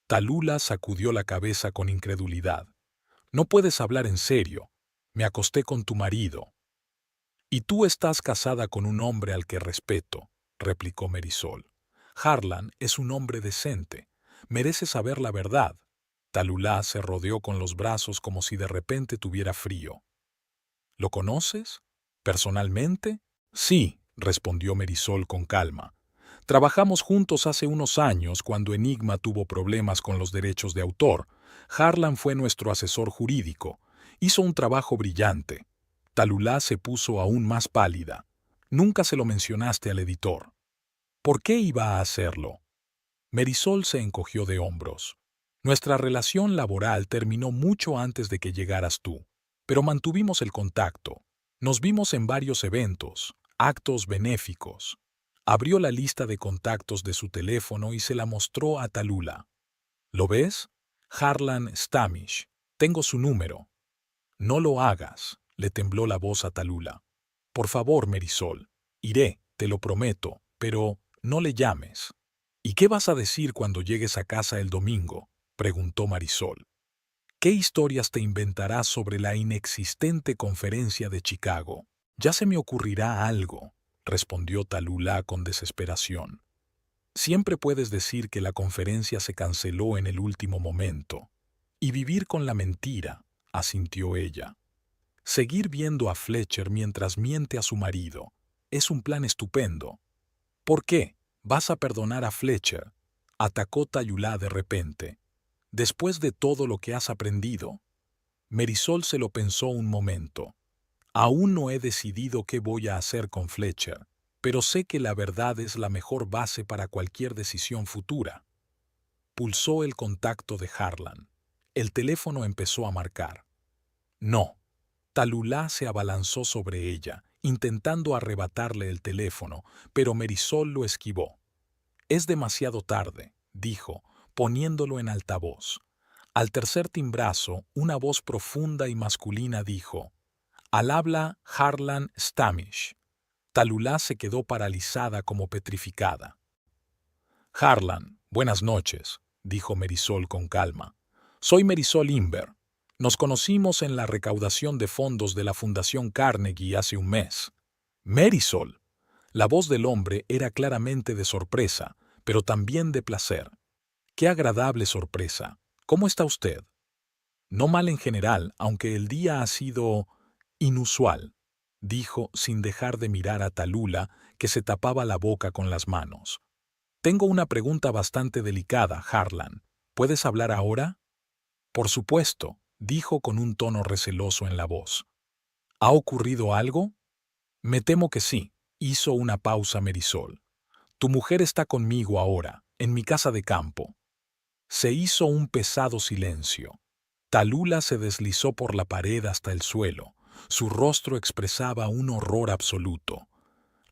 Talula sacudió la cabeza con incredulidad. No puedes hablar en serio. Me acosté con tu marido. Y tú estás casada con un hombre al que respeto, replicó Marisol. Harlan es un hombre decente. Merece saber la verdad. Talulá se rodeó con los brazos como si de repente tuviera frío. ¿Lo conoces? ¿Personalmente? Sí, respondió Marisol con calma. Trabajamos juntos hace unos años cuando Enigma tuvo problemas con los derechos de autor. Harlan fue nuestro asesor jurídico. Hizo un trabajo brillante. Talulá se puso aún más pálida. Nunca se lo mencionaste al editor. ¿Por qué iba a hacerlo? Marisol se encogió de hombros. Nuestra relación laboral terminó mucho antes de que llegaras tú, pero mantuvimos el contacto. Nos vimos en varios eventos, actos benéficos. Abrió la lista de contactos de su teléfono y se la mostró a Talula. ¿Lo ves? Harlan Stamish. Tengo su número. No lo hagas, le tembló la voz a Talula. Por favor, Marisol. Iré, te lo prometo, pero no le llames. ¿Y qué vas a decir cuando llegues a casa el domingo?, preguntó Marisol. ¿Qué historias te inventarás sobre la inexistente conferencia de Chicago? Ya se me ocurrirá algo, respondió Talula con desesperación. Siempre puedes decir que la conferencia se canceló en el último momento. Y vivir con la mentira, asintió ella. Seguir viendo a Fletcher mientras miente a su marido es un plan estupendo. ¿Por qué? ¿Vas a perdonar a Fletcher?, atacó Talula de repente. Después de todo lo que has aprendido. Marisol se lo pensó un momento. Aún no he decidido qué voy a hacer con Fletcher, pero sé que la verdad es la mejor base para cualquier decisión futura. Pulsó el contacto de Harlan. El teléfono empezó a marcar. No. Talula se abalanzó sobre ella, intentando arrebatarle el teléfono, pero Marisol lo esquivó. Es demasiado tarde, dijo, poniéndolo en altavoz. Al tercer timbrazo, una voz profunda y masculina dijo: «Al habla Harlan Stamish». Talula se quedó paralizada como petrificada. «Harlan, buenas noches», dijo Marisol con calma. «Soy Marisol Imber. Nos conocimos en la recaudación de fondos de la Fundación Carnegie hace un mes». «Marisol». La voz del hombre era claramente de sorpresa, pero también de placer. «Qué agradable sorpresa. ¿Cómo está usted?» «No mal en general, aunque el día ha sido inusual», dijo sin dejar de mirar a Talula, que se tapaba la boca con las manos. «Tengo una pregunta bastante delicada, Harlan. ¿Puedes hablar ahora?» «Por supuesto», dijo con un tono receloso en la voz. «¿Ha ocurrido algo?» «Me temo que sí», hizo una pausa Marisol. «Tu mujer está conmigo ahora, en mi casa de campo». Se hizo un pesado silencio. Talula se deslizó por la pared hasta el suelo. Su rostro expresaba un horror absoluto.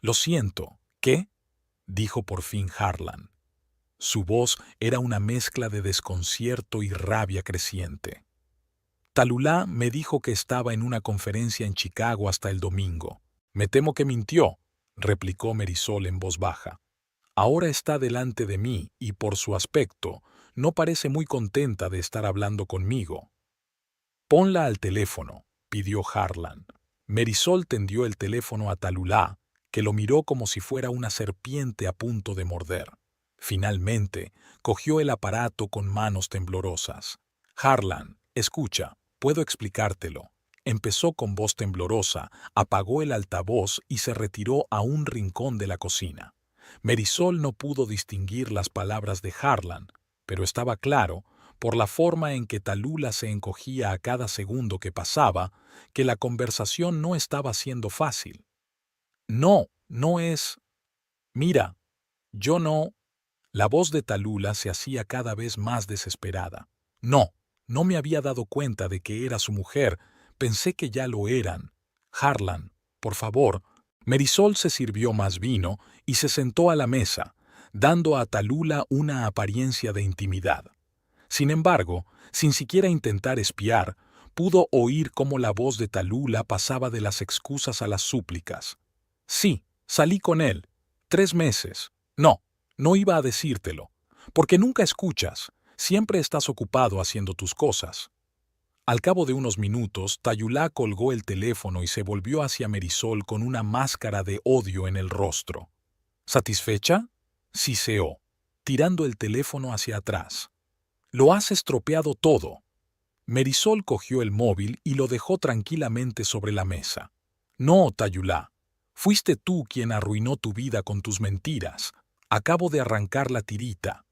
«Lo siento, ¿qué?», dijo por fin Harlan. Su voz era una mezcla de desconcierto y rabia creciente. «Talula me dijo que estaba en una conferencia en Chicago hasta el domingo». «Me temo que mintió», replicó Marisol en voz baja. «Ahora está delante de mí y, por su aspecto, no parece muy contenta de estar hablando conmigo». «Ponla al teléfono», pidió Harlan. Marisol tendió el teléfono a Talula, que lo miró como si fuera una serpiente a punto de morder. Finalmente, cogió el aparato con manos temblorosas. «Harlan, escucha, puedo explicártelo». Empezó con voz temblorosa, apagó el altavoz y se retiró a un rincón de la cocina. Marisol no pudo distinguir las palabras de Harlan, pero estaba claro, por la forma en que Talula se encogía a cada segundo que pasaba, que la conversación no estaba siendo fácil. «No, no es... Mira, yo no...». La voz de Talula se hacía cada vez más desesperada. «No, no me había dado cuenta de que era su mujer. Pensé que ya lo eran. Harlan, por favor». Marisol se sirvió más vino y se sentó a la mesa, dando a Talula una apariencia de intimidad. Sin embargo, sin siquiera intentar espiar, pudo oír cómo la voz de Talula pasaba de las excusas a las súplicas. «Sí, salí con él. 3 meses. No, no iba a decírtelo. Porque nunca escuchas. Siempre estás ocupado haciendo tus cosas». Al cabo de unos minutos, Talula colgó el teléfono y se volvió hacia Marisol con una máscara de odio en el rostro. «¿Satisfecha?». siseó, tirando el teléfono hacia atrás. Lo has estropeado todo. Marisol cogió el móvil y lo dejó tranquilamente sobre la mesa. No, Tayulá. Fuiste tú quien arruinó tu vida con tus mentiras. Acabo de arrancar la tirita.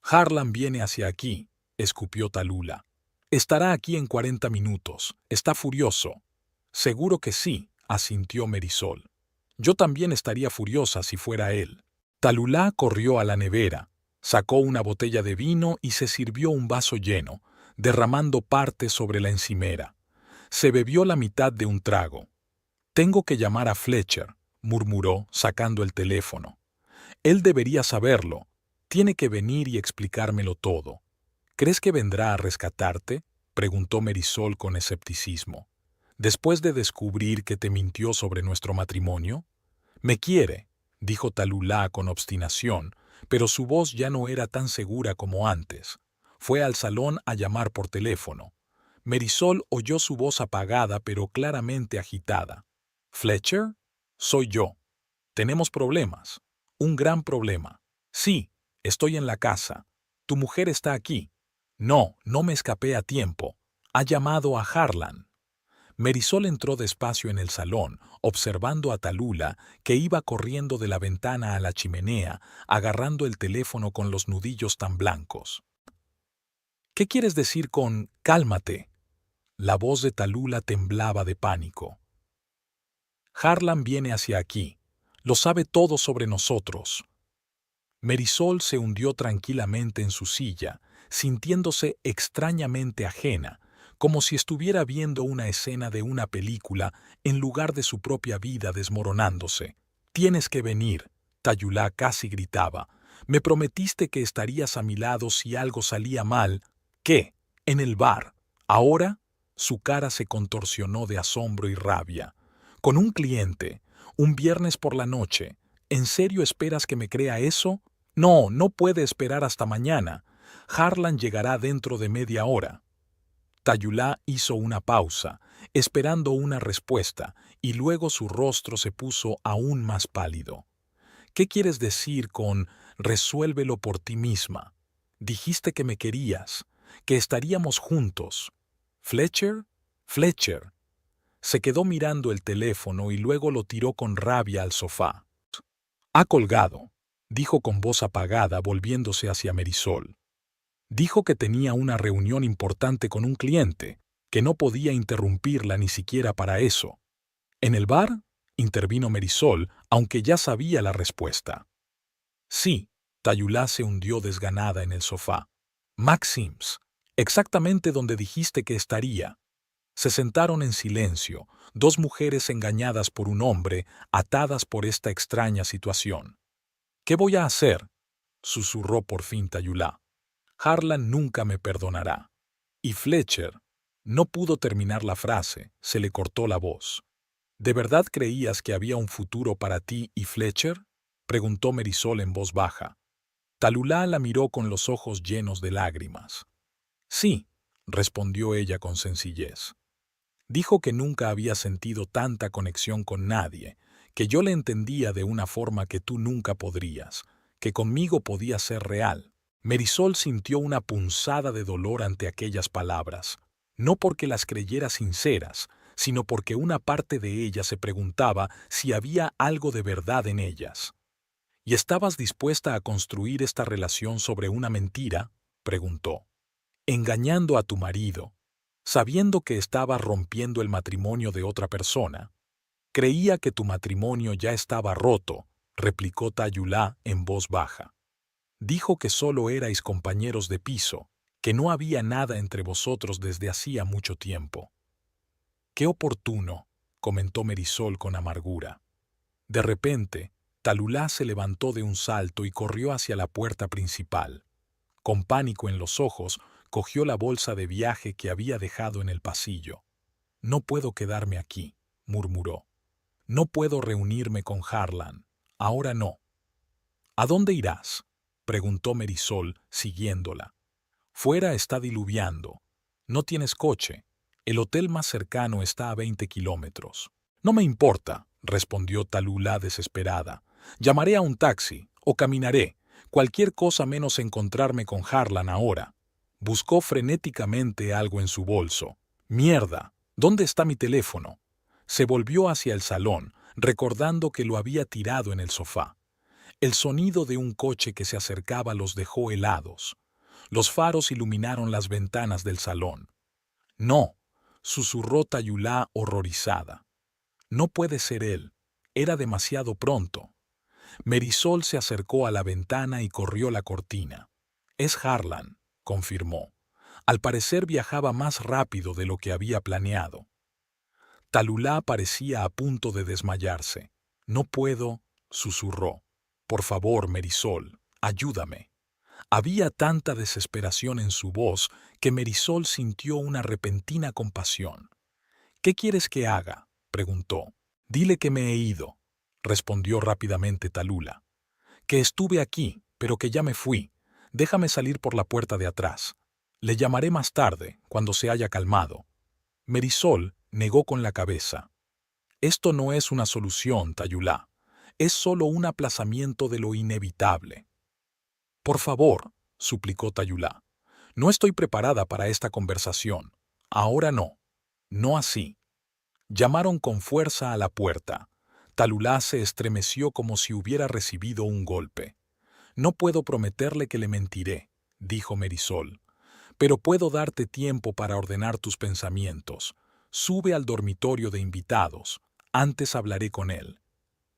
Harlan viene hacia aquí, escupió Talula. Estará aquí en 40 minutos. Está furioso. Seguro que sí, asintió Marisol. Yo también estaría furiosa si fuera él. Talulá corrió a la nevera, sacó una botella de vino y se sirvió un vaso lleno, derramando parte sobre la encimera. Se bebió la mitad de un trago. Tengo que llamar a Fletcher, murmuró, sacando el teléfono. Él debería saberlo. Tiene que venir y explicármelo todo. ¿Crees que vendrá a rescatarte?, preguntó Marisol con escepticismo. Después de descubrir que te mintió sobre nuestro matrimonio. Me quiere, dijo Talulá con obstinación, pero su voz ya no era tan segura como antes. Fue al salón a llamar por teléfono. Marisol oyó su voz apagada pero claramente agitada. ¿Fletcher? Soy yo. Tenemos problemas. Un gran problema. Sí, estoy en la casa. Tu mujer está aquí. No, no me escapé a tiempo. Ha llamado a Harlan. Marisol entró despacio en el salón, observando a Talula, que iba corriendo de la ventana a la chimenea, agarrando el teléfono con los nudillos tan blancos. ¿Qué quieres decir con cálmate? La voz de Talula temblaba de pánico. Harlan viene hacia aquí. Lo sabe todo sobre nosotros. Marisol se hundió tranquilamente en su silla, sintiéndose extrañamente ajena, como si estuviera viendo una escena de una película en lugar de su propia vida desmoronándose. Tienes que venir, Tayulá casi gritaba. Me prometiste que estarías a mi lado si algo salía mal. ¿Qué? ¿En el bar? ¿Ahora? Su cara se contorsionó de asombro y rabia. Con un cliente, un viernes por la noche. ¿En serio esperas que me crea eso? No, no puede esperar hasta mañana. Harlan llegará dentro de media hora. Tayulá hizo una pausa, esperando una respuesta, y luego su rostro se puso aún más pálido. ¿Qué quieres decir con resuélvelo por ti misma? Dijiste que me querías, que estaríamos juntos. ¿Fletcher? Fletcher. Se quedó mirando el teléfono y luego lo tiró con rabia al sofá. Ha colgado, dijo con voz apagada volviéndose hacia Marisol. Dijo que tenía una reunión importante con un cliente, que no podía interrumpirla ni siquiera para eso. ¿En el bar? Intervino Marisol, aunque ya sabía la respuesta. Sí, Tayulá se hundió desganada en el sofá. Maxims, exactamente donde dijiste que estaría. Se sentaron en silencio, dos mujeres engañadas por un hombre, atadas por esta extraña situación. ¿Qué voy a hacer?, susurró por fin Tayulá. Harlan nunca me perdonará. Y Fletcher. No pudo terminar la frase, se le cortó la voz. ¿De verdad creías que había un futuro para ti y Fletcher?, preguntó Marisol en voz baja. Talulá la miró con los ojos llenos de lágrimas. Sí, respondió ella con sencillez. Dijo que nunca había sentido tanta conexión con nadie, que yo le entendía de una forma que tú nunca podrías, que conmigo podía ser real. Marisol sintió una punzada de dolor ante aquellas palabras, no porque las creyera sinceras, sino porque una parte de ella se preguntaba si había algo de verdad en ellas. ¿Y estabas dispuesta a construir esta relación sobre una mentira?, preguntó. Engañando a tu marido, sabiendo que estabas rompiendo el matrimonio de otra persona. Creía que tu matrimonio ya estaba roto, replicó Tayulá en voz baja. Dijo que solo erais compañeros de piso, que no había nada entre vosotros desde hacía mucho tiempo. Qué oportuno, comentó Marisol con amargura. De repente, Talulá se levantó de un salto y corrió hacia la puerta principal. Con pánico en los ojos, cogió la bolsa de viaje que había dejado en el pasillo. No puedo quedarme aquí, murmuró. No puedo reunirme con Harlan. Ahora no. ¿A dónde irás?, preguntó Marisol, siguiéndola. Fuera está diluviando. No tienes coche. El hotel más cercano está a 20 kilómetros. No me importa, respondió Talulá desesperada. Llamaré a un taxi, o caminaré. Cualquier cosa menos encontrarme con Harlan ahora. Buscó frenéticamente algo en su bolso. ¡Mierda! ¿Dónde está mi teléfono? Se volvió hacia el salón, recordando que lo había tirado en el sofá. El sonido de un coche que se acercaba los dejó helados. Los faros iluminaron las ventanas del salón. «No», susurró Tayulá horrorizada. «No puede ser él. Era demasiado pronto». Merisol se acercó a la ventana y corrió la cortina. «Es Harlan», confirmó. Al parecer viajaba más rápido de lo que había planeado. Talulá parecía a punto de desmayarse. «No puedo», susurró. «Por favor, Merisol, ayúdame». Había tanta desesperación en su voz que Merisol sintió una repentina compasión. «¿Qué quieres que haga?», preguntó. «Dile que me he ido», respondió rápidamente Talula. «Que estuve aquí, pero que ya me fui. Déjame salir por la puerta de atrás. Le llamaré más tarde, cuando se haya calmado». Merisol negó con la cabeza. «Esto no es una solución, Tayulá. Es solo un aplazamiento de lo inevitable». «Por favor», suplicó Tayulá. «No estoy preparada para esta conversación. Ahora no. No así». Llamaron con fuerza a la puerta. Talulá se estremeció como si hubiera recibido un golpe. «No puedo prometerle que le mentiré», dijo Merisol. «Pero puedo darte tiempo para ordenar tus pensamientos. Sube al dormitorio de invitados. Antes hablaré con él».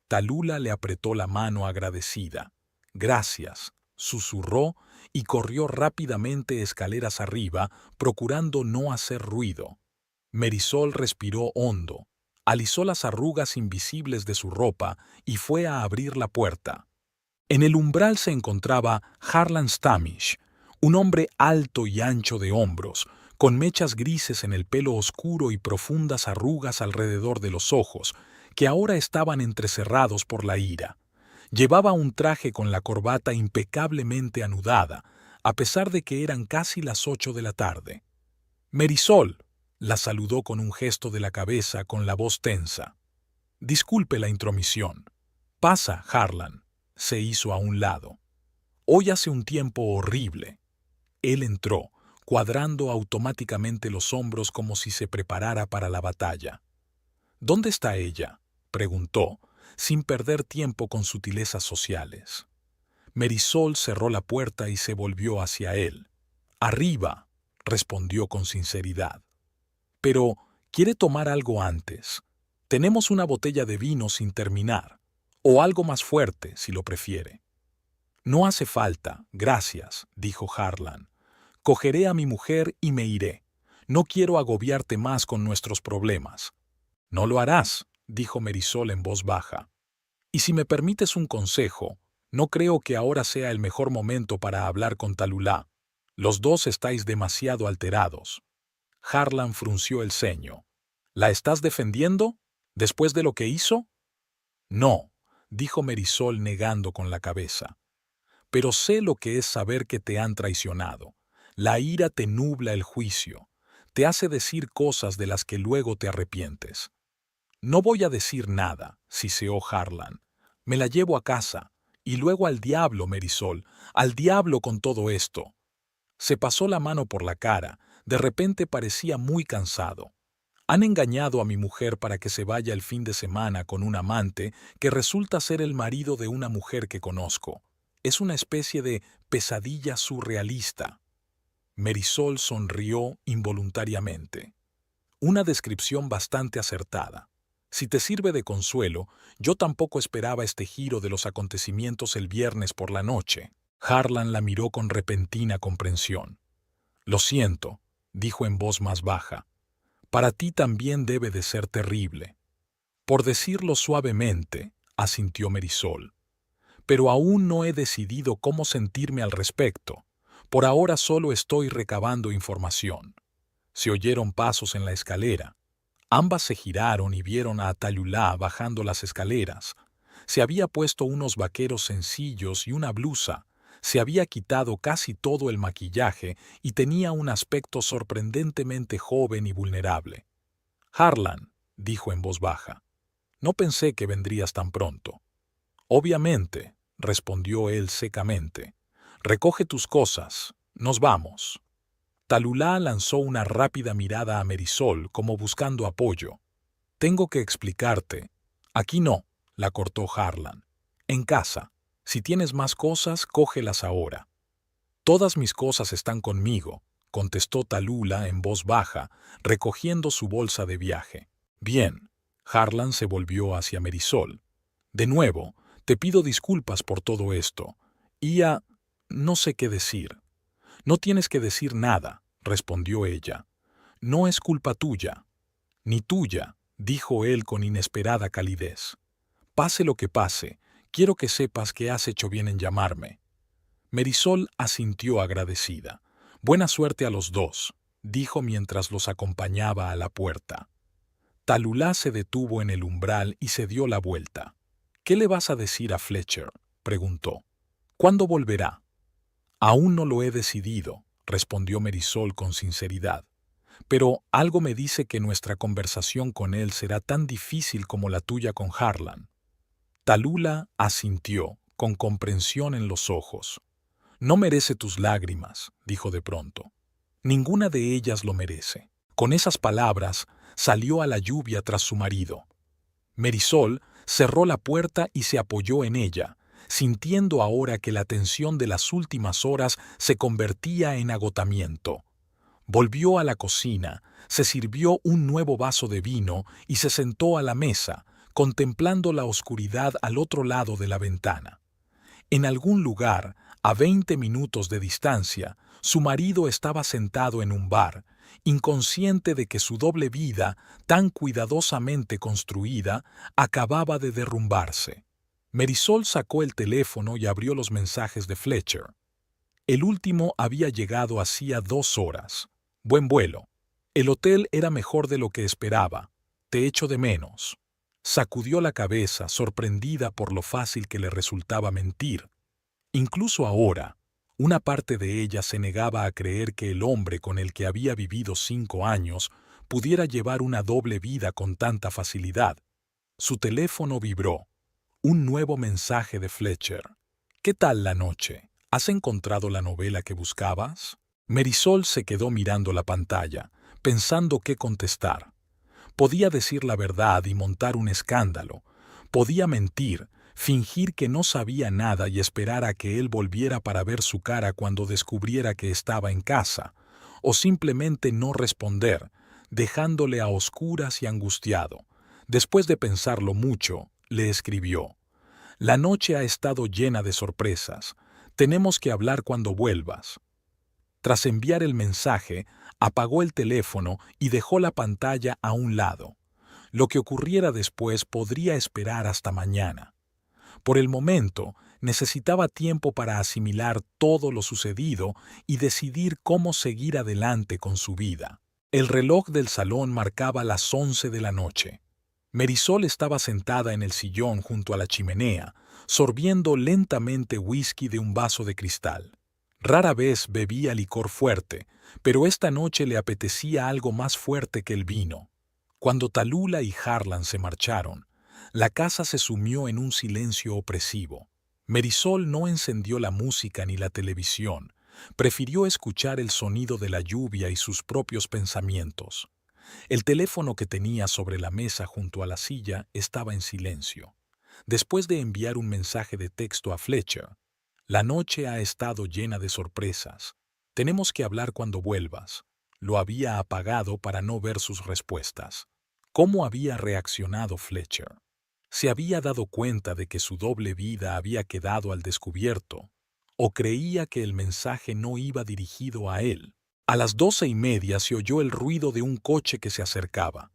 Talula le apretó la mano agradecida. «Gracias», susurró y corrió rápidamente escaleras arriba, procurando no hacer ruido. Merisol respiró hondo, alisó las arrugas invisibles de su ropa y fue a abrir la puerta. En el umbral se encontraba Harlan Stamish, un hombre alto y ancho de hombros, con mechas grises en el pelo oscuro y profundas arrugas alrededor de los ojos, que ahora estaban entrecerrados por la ira. Llevaba un traje con la corbata impecablemente anudada, a pesar de que eran casi las 8 de la tarde. «Merisol», la saludó con un gesto de la cabeza con la voz tensa. «Disculpe la intromisión». «Pasa, Harlan», se hizo a un lado. «Hoy hace un tiempo horrible». Él entró, cuadrando automáticamente los hombros como si se preparara para la batalla. «¿Dónde está ella?», preguntó, sin perder tiempo con sutilezas sociales. Merisol cerró la puerta y se volvió hacia él. «Arriba», respondió con sinceridad. «Pero, ¿quiere tomar algo antes? Tenemos una botella de vino sin terminar, o algo más fuerte, si lo prefiere». «No hace falta, gracias», dijo Harlan. «Cogeré a mi mujer y me iré. No quiero agobiarte más con nuestros problemas». «No lo harás», dijo Merisol en voz baja. «Y si me permites un consejo, no creo que ahora sea el mejor momento para hablar con Talulá. Los dos estáis demasiado alterados». Harlan frunció el ceño. «¿La estás defendiendo? ¿Después de lo que hizo?» «No», dijo Merisol negando con la cabeza. «Pero sé lo que es saber que te han traicionado. La ira te nubla el juicio. Te hace decir cosas de las que luego te arrepientes». «No voy a decir nada», siseó Harlan. «Me la llevo a casa. Y luego al diablo, Merisol, al diablo con todo esto». Se pasó la mano por la cara. De repente parecía muy cansado. «Han engañado a mi mujer para que se vaya el fin de semana con un amante que resulta ser el marido de una mujer que conozco. Es una especie de pesadilla surrealista». Merisol sonrió involuntariamente. «Una descripción bastante acertada. Si te sirve de consuelo, yo tampoco esperaba este giro de los acontecimientos el viernes por la noche». Harlan la miró con repentina comprensión. «Lo siento», dijo en voz más baja. «Para ti también debe de ser terrible». «Por decirlo suavemente», asintió Merisol. «Pero aún no he decidido cómo sentirme al respecto. Por ahora solo estoy recabando información». Se oyeron pasos en la escalera. Ambas se giraron y vieron a Talulá bajando las escaleras. Se había puesto unos vaqueros sencillos y una blusa. Se había quitado casi todo el maquillaje y tenía un aspecto sorprendentemente joven y vulnerable. «Harlan», dijo en voz baja, «no pensé que vendrías tan pronto». «Obviamente», respondió él secamente. Recoge tus cosas. Nos vamos. Talulá lanzó una rápida mirada a Marisol como buscando apoyo. Tengo que explicarte. Aquí no, la cortó Harlan. En casa. Si tienes más cosas, cógelas ahora. Todas mis cosas están conmigo, contestó Tallulah en voz baja, recogiendo su bolsa de viaje. Bien. Harlan se volvió hacia Marisol. De nuevo, te pido disculpas por todo esto. No sé qué decir. No tienes que decir nada, respondió ella. No es culpa tuya. Ni tuya, dijo él con inesperada calidez. Pase lo que pase, quiero que sepas que has hecho bien en llamarme. Marisol asintió agradecida. Buena suerte a los dos, dijo mientras los acompañaba a la puerta. Tallulah se detuvo en el umbral y se dio la vuelta. ¿Qué le vas a decir a Fletcher?, preguntó. ¿Cuándo volverá? Aún no lo he decidido, respondió Marisol con sinceridad. Pero algo me dice que nuestra conversación con él será tan difícil como la tuya con Harlan. Tallulah asintió, con comprensión en los ojos. No merece tus lágrimas, dijo de pronto. Ninguna de ellas lo merece. Con esas palabras, salió a la lluvia tras su marido. Marisol cerró la puerta y se apoyó en ella, sintiendo ahora que la tensión de las últimas horas se convertía en agotamiento. Volvió a la cocina, se sirvió un nuevo vaso de vino y se sentó a la mesa, contemplando la oscuridad al otro lado de la ventana. En algún lugar, a 20 minutos de distancia, su marido estaba sentado en un bar, inconsciente de que su doble vida, tan cuidadosamente construida, acababa de derrumbarse. Marisol sacó el teléfono y abrió los mensajes de Fletcher. El último había llegado hacía 2 horas. Buen vuelo. El hotel era mejor de lo que esperaba. Te echo de menos. Sacudió la cabeza, sorprendida por lo fácil que le resultaba mentir. Incluso ahora, una parte de ella se negaba a creer que el hombre con el que había vivido 5 años pudiera llevar una doble vida con tanta facilidad. Su teléfono vibró. Un nuevo mensaje de Fletcher. ¿Qué tal la noche? ¿Has encontrado la novela que buscabas? Marisol se quedó mirando la pantalla, pensando qué contestar. Podía decir la verdad y montar un escándalo. Podía mentir, fingir que no sabía nada y esperar a que él volviera para ver su cara cuando descubriera que estaba en casa, o simplemente no responder, dejándole a oscuras y angustiado. Después de pensarlo mucho, le escribió: La noche ha estado llena de sorpresas. Tenemos que hablar cuando vuelvas. Tras enviar el mensaje, apagó el teléfono y dejó la pantalla a un lado. Lo que ocurriera después podría esperar hasta mañana. Por el momento, necesitaba tiempo para asimilar todo lo sucedido y decidir cómo seguir adelante con su vida. El reloj del salón marcaba las 11 de la noche. Marisol estaba sentada en el sillón junto a la chimenea, sorbiendo lentamente whisky de un vaso de cristal. Rara vez bebía licor fuerte, pero esta noche le apetecía algo más fuerte que el vino. Cuando Tallulah y Harlan se marcharon, la casa se sumió en un silencio opresivo. Marisol no encendió la música ni la televisión, prefirió escuchar el sonido de la lluvia y sus propios pensamientos. El teléfono que tenía sobre la mesa junto a la silla estaba en silencio. Después de enviar un mensaje de texto a Fletcher: La noche ha estado llena de sorpresas. Tenemos que hablar cuando vuelvas. Lo había apagado para no ver sus respuestas. ¿Cómo había reaccionado Fletcher? ¿Se había dado cuenta de que su doble vida había quedado al descubierto? ¿O creía que el mensaje no iba dirigido a él? A las 12:30 se oyó el ruido de un coche que se acercaba.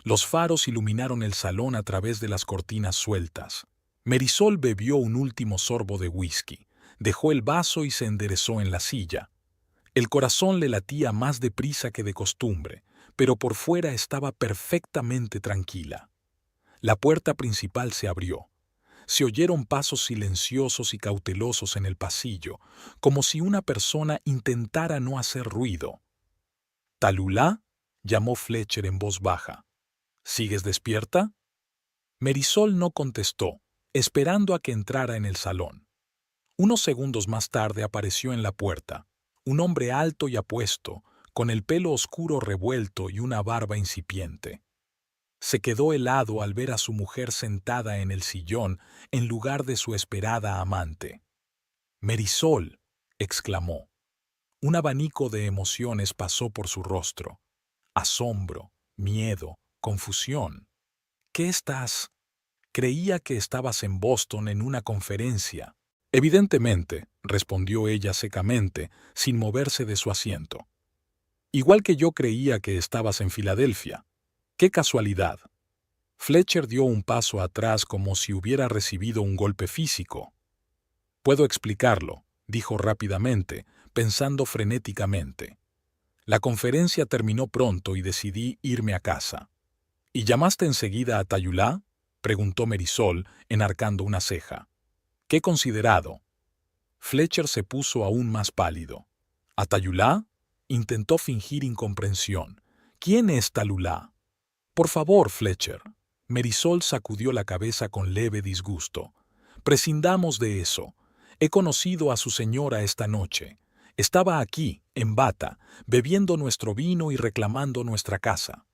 Los faros iluminaron el salón a través de las cortinas sueltas. Marisol bebió un último sorbo de whisky, dejó el vaso y se enderezó en la silla. El corazón le latía más deprisa que de costumbre, pero por fuera estaba perfectamente tranquila. La puerta principal se abrió. Se oyeron pasos silenciosos y cautelosos en el pasillo, como si una persona intentara no hacer ruido. «¿Tallulah?», llamó Fletcher en voz baja. «¿Sigues despierta?». Marisol no contestó, esperando a que entrara en el salón. Unos segundos más tarde apareció en la puerta, un hombre alto y apuesto, con el pelo oscuro revuelto y una barba incipiente. Se quedó helado al ver a su mujer sentada en el sillón en lugar de su esperada amante. «Marisol», exclamó. Un abanico de emociones pasó por su rostro. Asombro, miedo, confusión. «¿Qué estás?» «Creía que estabas en Boston en una conferencia». «Evidentemente», respondió ella secamente, sin moverse de su asiento. «Igual que yo creía que estabas en Filadelfia. ¡Qué casualidad!». Fletcher dio un paso atrás como si hubiera recibido un golpe físico. «Puedo explicarlo», dijo rápidamente, pensando frenéticamente. «La conferencia terminó pronto y decidí irme a casa». «¿Y llamaste enseguida a Tayulá?», preguntó Marisol, enarcando una ceja. «Qué considerado». Fletcher se puso aún más pálido. «¿A Tayulá?», intentó fingir incomprensión. «¿Quién es Talulá?». «Por favor, Fletcher». Marisol sacudió la cabeza con leve disgusto. «Prescindamos de eso. He conocido a su señora esta noche. Estaba aquí, en bata, bebiendo nuestro vino y reclamando nuestra casa».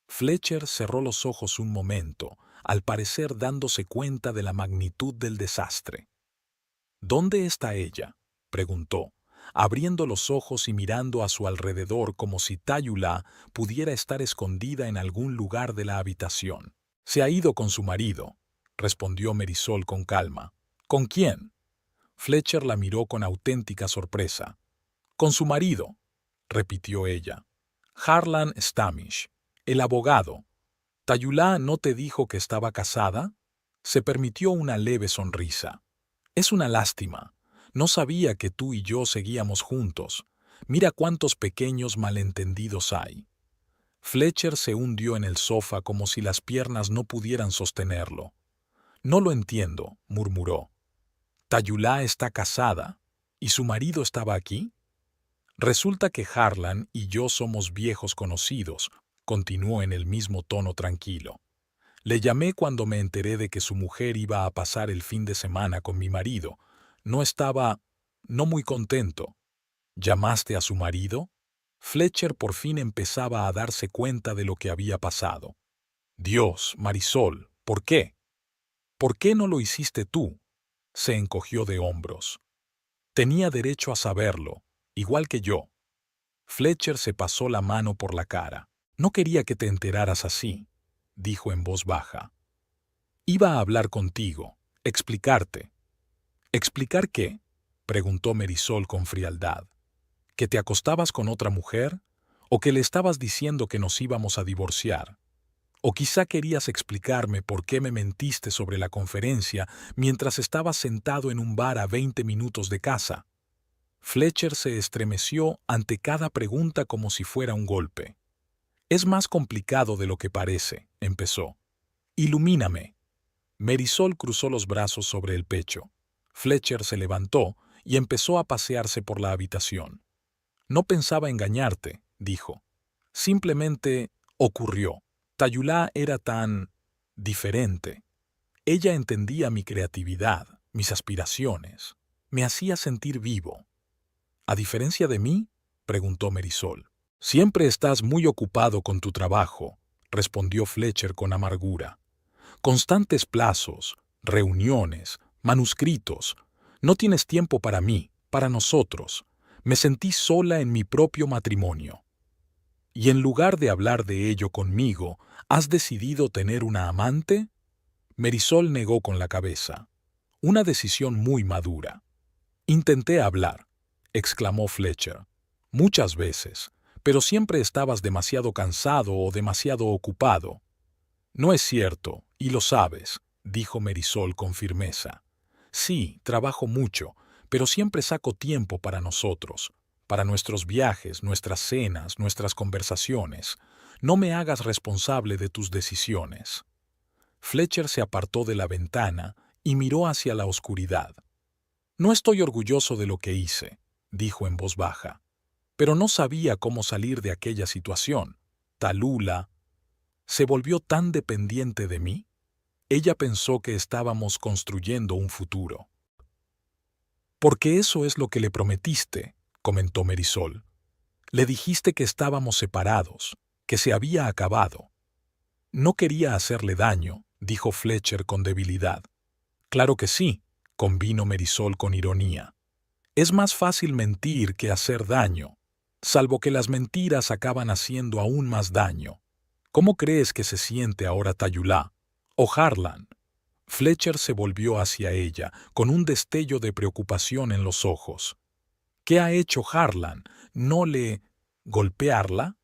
Fletcher cerró los ojos un momento, al parecer dándose cuenta de la magnitud del desastre. «¿Dónde está ella?», preguntó, abriendo los ojos y mirando a su alrededor como si Tayulá pudiera estar escondida en algún lugar de la habitación. «Se ha ido con su marido», respondió Marisol con calma. «¿Con quién?». Fletcher la miró con auténtica sorpresa. «Con su marido», repitió ella. «Harlan Stamish, el abogado». «¿Tayulá no te dijo que estaba casada?». Se permitió una leve sonrisa. «Es una lástima. No sabía que tú y yo seguíamos juntos. Mira cuántos pequeños malentendidos hay». Fletcher se hundió en el sofá como si las piernas no pudieran sostenerlo. «No lo entiendo», murmuró. «Tayulá está casada. ¿Y su marido estaba aquí?». «Resulta que Harlan y yo somos viejos conocidos», continuó en el mismo tono tranquilo. «Le llamé cuando me enteré de que su mujer iba a pasar el fin de semana con mi marido. No muy contento». «¿Llamaste a su marido?». Fletcher por fin empezaba a darse cuenta de lo que había pasado. «Dios, Marisol, ¿por qué?». «¿Por qué no lo hiciste tú?». Se encogió de hombros. «Tenía derecho a saberlo, igual que yo». Fletcher se pasó la mano por la cara. «No quería que te enteraras así», dijo en voz baja. «Iba a hablar contigo, explicarte». «¿Explicar qué?», preguntó Marisol con frialdad. «¿Que te acostabas con otra mujer? ¿O que le estabas diciendo que nos íbamos a divorciar? ¿O quizá querías explicarme por qué me mentiste sobre la conferencia mientras estabas sentado en un bar a 20 minutos de casa?». Fletcher se estremeció ante cada pregunta como si fuera un golpe. «Es más complicado de lo que parece», empezó. «Ilumíname». Marisol cruzó los brazos sobre el pecho. Fletcher se levantó y empezó a pasearse por la habitación. «No pensaba engañarte», dijo. «Simplemente ocurrió. Tayulá era tan diferente. Ella entendía mi creatividad, mis aspiraciones. Me hacía sentir vivo». «¿A diferencia de mí?», preguntó Marisol. «Siempre estás muy ocupado con tu trabajo», respondió Fletcher con amargura. «Constantes plazos, reuniones, manuscritos. No tienes tiempo para mí, para nosotros. Me sentí sola en mi propio matrimonio. Y en lugar de hablar de ello conmigo, ¿has decidido tener una amante?». Marisol negó con la cabeza. «Una decisión muy madura». «Intenté hablar», exclamó Fletcher. «Muchas veces, pero siempre estabas demasiado cansado o demasiado ocupado». «No es cierto, y lo sabes», dijo Marisol con firmeza. «Sí, trabajo mucho, pero siempre saco tiempo para nosotros, para nuestros viajes, nuestras cenas, nuestras conversaciones. No me hagas responsable de tus decisiones». Fletcher se apartó de la ventana y miró hacia la oscuridad. «No estoy orgulloso de lo que hice», dijo en voz baja, «pero no sabía cómo salir de aquella situación. Tallulah se volvió tan dependiente de mí». Ella pensó que estábamos construyendo un futuro. «Porque eso es lo que le prometiste», comentó Marisol. «Le dijiste que estábamos separados, que se había acabado». «No quería hacerle daño», dijo Fletcher con debilidad. «Claro que sí», convino Marisol con ironía. «Es más fácil mentir que hacer daño, salvo que las mentiras acaban haciendo aún más daño. ¿Cómo crees que se siente ahora Tayulá? ¿O Harlan?» Fletcher se volvió hacia ella, con un destello de preocupación en los ojos. «¿Qué ha hecho Harlan? ¿No le... golpearla?»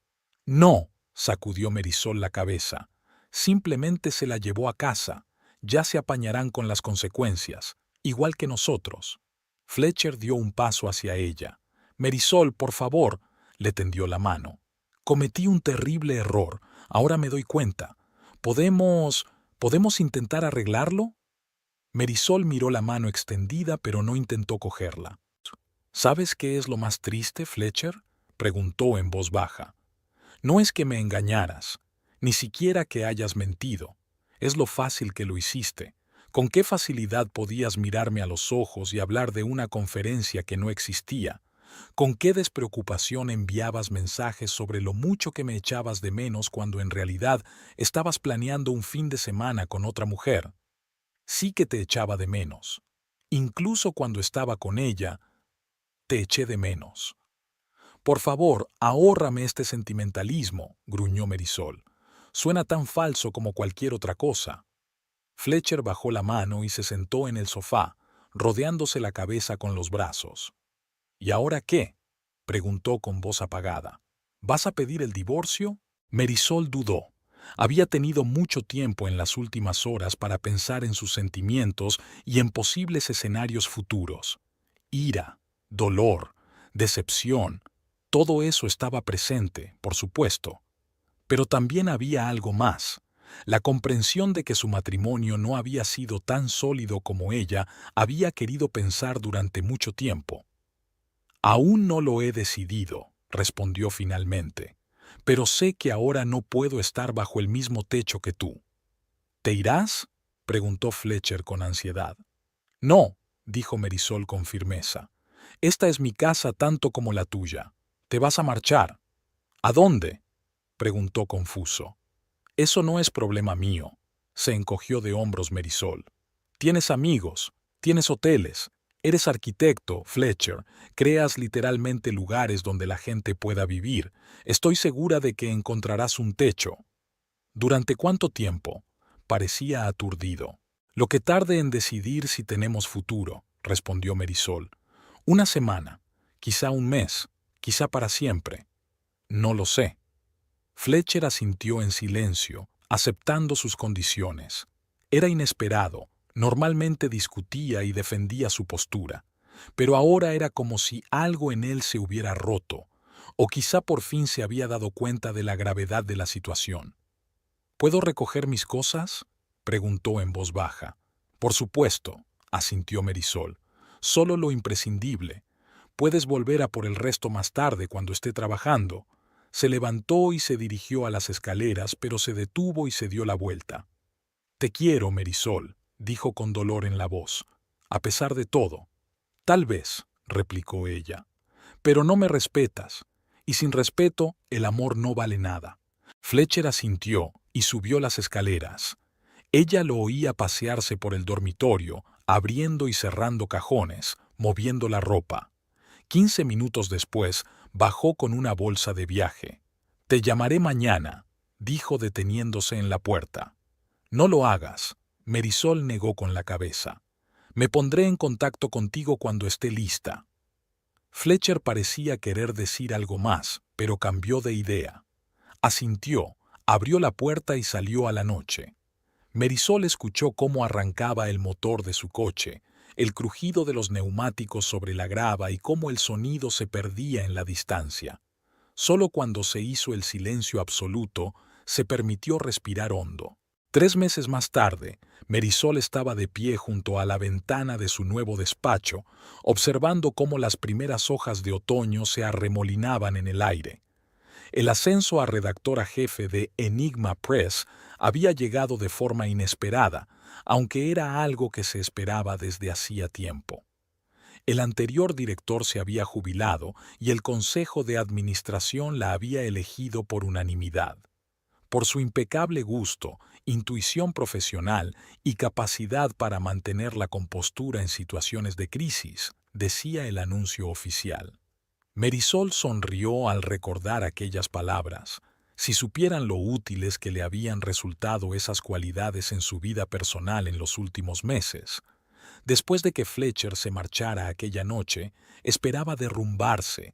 «No», sacudió Marisol la cabeza. «Simplemente se la llevó a casa. Ya se apañarán con las consecuencias, igual que nosotros». Fletcher dio un paso hacia ella. «Marisol, por favor», le tendió la mano. «Cometí un terrible error. Ahora me doy cuenta. ¿Podemos intentar arreglarlo?» Marisol miró la mano extendida, pero no intentó cogerla. «¿Sabes qué es lo más triste, Fletcher?», preguntó en voz baja. «No es que me engañaras, ni siquiera que hayas mentido. Es lo fácil que lo hiciste. Con qué facilidad podías mirarme a los ojos y hablar de una conferencia que no existía. Con qué despreocupación enviabas mensajes sobre lo mucho que me echabas de menos cuando en realidad estabas planeando un fin de semana con otra mujer. Sí que te echaba de menos. Incluso cuando estaba con ella, te eché de menos». «Por favor, ahórrame este sentimentalismo», gruñó Marisol. «Suena tan falso como cualquier otra cosa». Fletcher bajó la mano y se sentó en el sofá, rodeándose la cabeza con los brazos. «¿Y ahora qué?», preguntó con voz apagada. «¿Vas a pedir el divorcio?» Marisol dudó. Había tenido mucho tiempo en las últimas horas para pensar en sus sentimientos y en posibles escenarios futuros. Ira, dolor, decepción, todo eso estaba presente, por supuesto. Pero también había algo más. La comprensión de que su matrimonio no había sido tan sólido como ella había querido pensar durante mucho tiempo. «Aún no lo he decidido», respondió finalmente, «pero sé que ahora no puedo estar bajo el mismo techo que tú». «¿Te irás?», preguntó Fletcher con ansiedad. «No», dijo Marisol con firmeza. «Esta es mi casa tanto como la tuya. Te vas a marchar». «¿A dónde?», preguntó confuso. «Eso no es problema mío», se encogió de hombros Marisol. «Tienes amigos, tienes hoteles, eres arquitecto, Fletcher, creas literalmente lugares donde la gente pueda vivir. Estoy segura de que encontrarás un techo». «¿Durante cuánto tiempo?», parecía aturdido. «Lo que tarde en decidir si tenemos futuro», respondió Marisol. «Una semana, quizá un mes, quizá para siempre. No lo sé». Fletcher asintió en silencio, aceptando sus condiciones. Era inesperado, normalmente discutía y defendía su postura, pero ahora era como si algo en él se hubiera roto, o quizá por fin se había dado cuenta de la gravedad de la situación. «¿Puedo recoger mis cosas?», preguntó en voz baja. «Por supuesto», asintió Marisol. «Solo lo imprescindible. Puedes volver a por el resto más tarde cuando esté trabajando». Se levantó y se dirigió a las escaleras, pero se detuvo y se dio la vuelta. «Te quiero, Marisol», dijo con dolor en la voz. «A pesar de todo». «Tal vez», replicó ella. «Pero no me respetas, y sin respeto el amor no vale nada». Fletcher asintió y subió las escaleras. Ella lo oía pasearse por el dormitorio, abriendo y cerrando cajones, moviendo la ropa. 15 minutos después, bajó con una bolsa de viaje. «Te llamaré mañana», dijo deteniéndose en la puerta. «No lo hagas», Marisol negó con la cabeza. «Me pondré en contacto contigo cuando esté lista». Fletcher parecía querer decir algo más, pero cambió de idea. Asintió, abrió la puerta y salió a la noche. Marisol escuchó cómo arrancaba el motor de su coche, el crujido de los neumáticos sobre la grava y cómo el sonido se perdía en la distancia. Solo cuando se hizo el silencio absoluto, se permitió respirar hondo. 3 meses más tarde, Marisol estaba de pie junto a la ventana de su nuevo despacho, observando cómo las primeras hojas de otoño se arremolinaban en el aire. El ascenso a redactora jefe de Enigma Press había llegado de forma inesperada, aunque era algo que se esperaba desde hacía tiempo. El anterior director se había jubilado y el consejo de administración la había elegido por unanimidad. Por su impecable gusto, intuición profesional y capacidad para mantener la compostura en situaciones de crisis, decía el anuncio oficial. Marisol sonrió al recordar aquellas palabras. Si supieran lo útiles que le habían resultado esas cualidades en su vida personal en los últimos meses. Después de que Fletcher se marchara aquella noche, esperaba derrumbarse,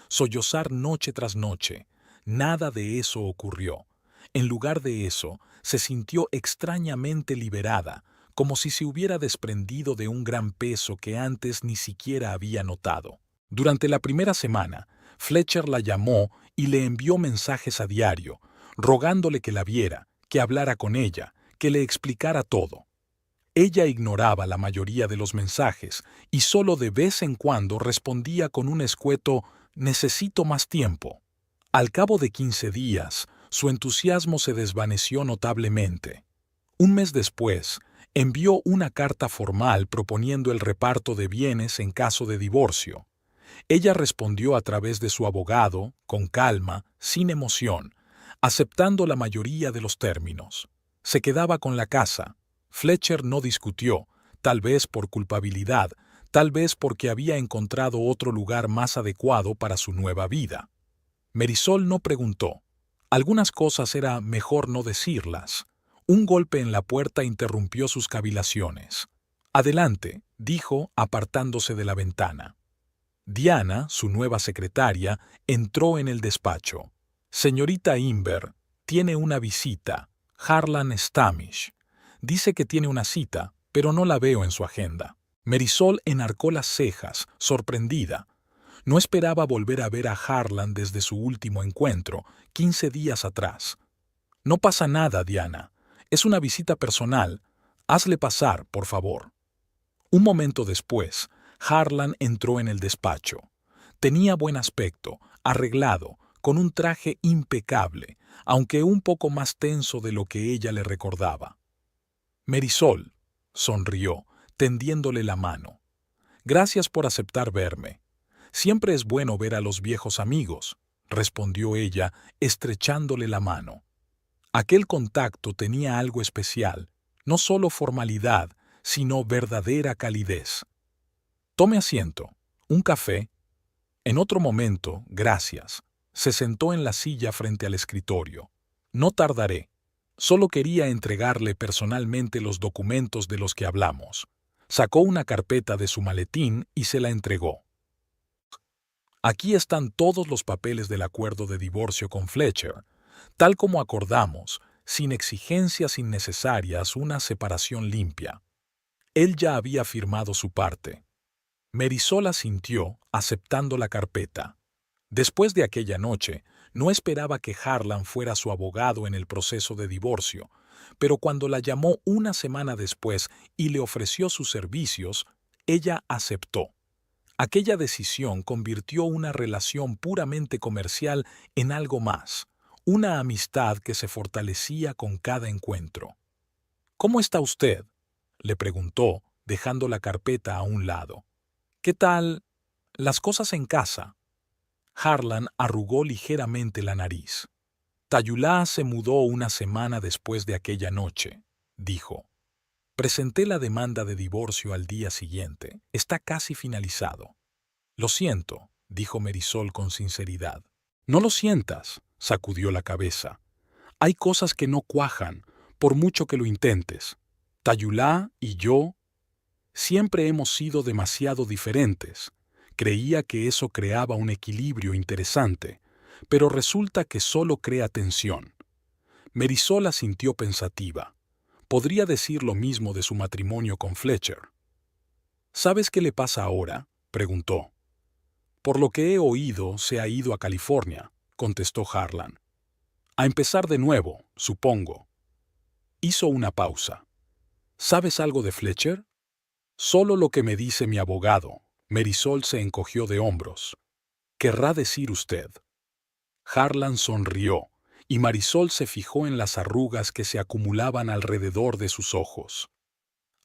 sollozar noche tras noche. Nada de eso ocurrió. En lugar de eso, se sintió extrañamente liberada, como si se hubiera desprendido de un gran peso que antes ni siquiera había notado. Durante la primera semana, Fletcher la llamó y le envió mensajes a diario, rogándole que la viera, que hablara con ella, que le explicara todo. Ella ignoraba la mayoría de los mensajes y solo de vez en cuando respondía con un escueto «necesito más tiempo». Al cabo de 15 días, su entusiasmo se desvaneció notablemente. Un mes después, envió una carta formal proponiendo el reparto de bienes en caso de divorcio. Ella respondió a través de su abogado, con calma, sin emoción, aceptando la mayoría de los términos. Se quedaba con la casa. Fletcher no discutió, tal vez por culpabilidad, tal vez porque había encontrado otro lugar más adecuado para su nueva vida. Marisol no preguntó. Algunas cosas era mejor no decirlas. Un golpe en la puerta interrumpió sus cavilaciones. «Adelante», dijo, apartándose de la ventana. Diana, su nueva secretaria, entró en el despacho. «Señorita Imber, tiene una visita. Harlan Stamish. Dice que tiene una cita, pero no la veo en su agenda». Marisol enarcó las cejas, sorprendida. No esperaba volver a ver a Harlan desde su último encuentro, 15 días atrás. «No pasa nada, Diana. Es una visita personal. Hazle pasar, por favor». Un momento después, Harlan entró en el despacho. Tenía buen aspecto, arreglado, con un traje impecable, aunque un poco más tenso de lo que ella le recordaba. «Marisol», sonrió, tendiéndole la mano. «Gracias por aceptar verme. Siempre es bueno ver a los viejos amigos», respondió ella, estrechándole la mano. Aquel contacto tenía algo especial, no solo formalidad, sino verdadera calidez. «Tome asiento. ¿Un café?» En otro momento, gracias. Se sentó en la silla frente al escritorio. «No tardaré. Solo quería entregarle personalmente los documentos de los que hablamos». Sacó una carpeta de su maletín y se la entregó. «Aquí están todos los papeles del acuerdo de divorcio con Fletcher, tal como acordamos, sin exigencias innecesarias, una separación limpia». Él ya había firmado su parte. Marisol asintió, aceptando la carpeta. Después de aquella noche, no esperaba que Harlan fuera su abogado en el proceso de divorcio, pero cuando la llamó una semana después y le ofreció sus servicios, ella aceptó. Aquella decisión convirtió una relación puramente comercial en algo más, una amistad que se fortalecía con cada encuentro. «¿Cómo está usted?», le preguntó, dejando la carpeta a un lado. «¿Qué tal las cosas en casa?». Harlan arrugó ligeramente la nariz. «Tayulá se mudó una semana después de aquella noche», dijo. «Presenté la demanda de divorcio al día siguiente. Está casi finalizado». «Lo siento», dijo Marisol con sinceridad. «No lo sientas», sacudió la cabeza. «Hay cosas que no cuajan, por mucho que lo intentes. Tayulá y yo siempre hemos sido demasiado diferentes. Creía que eso creaba un equilibrio interesante, pero resulta que solo crea tensión». Marisol la sintió pensativa. Podría decir lo mismo de su matrimonio con Fletcher. «¿Sabes qué le pasa ahora?», preguntó. «Por lo que he oído, se ha ido a California», contestó Harlan. «A empezar de nuevo, supongo». Hizo una pausa. «¿Sabes algo de Fletcher?». «Solo lo que me dice mi abogado». Marisol se encogió de hombros. «¿Querrá decir usted?». Harlan sonrió, y Marisol se fijó en las arrugas que se acumulaban alrededor de sus ojos.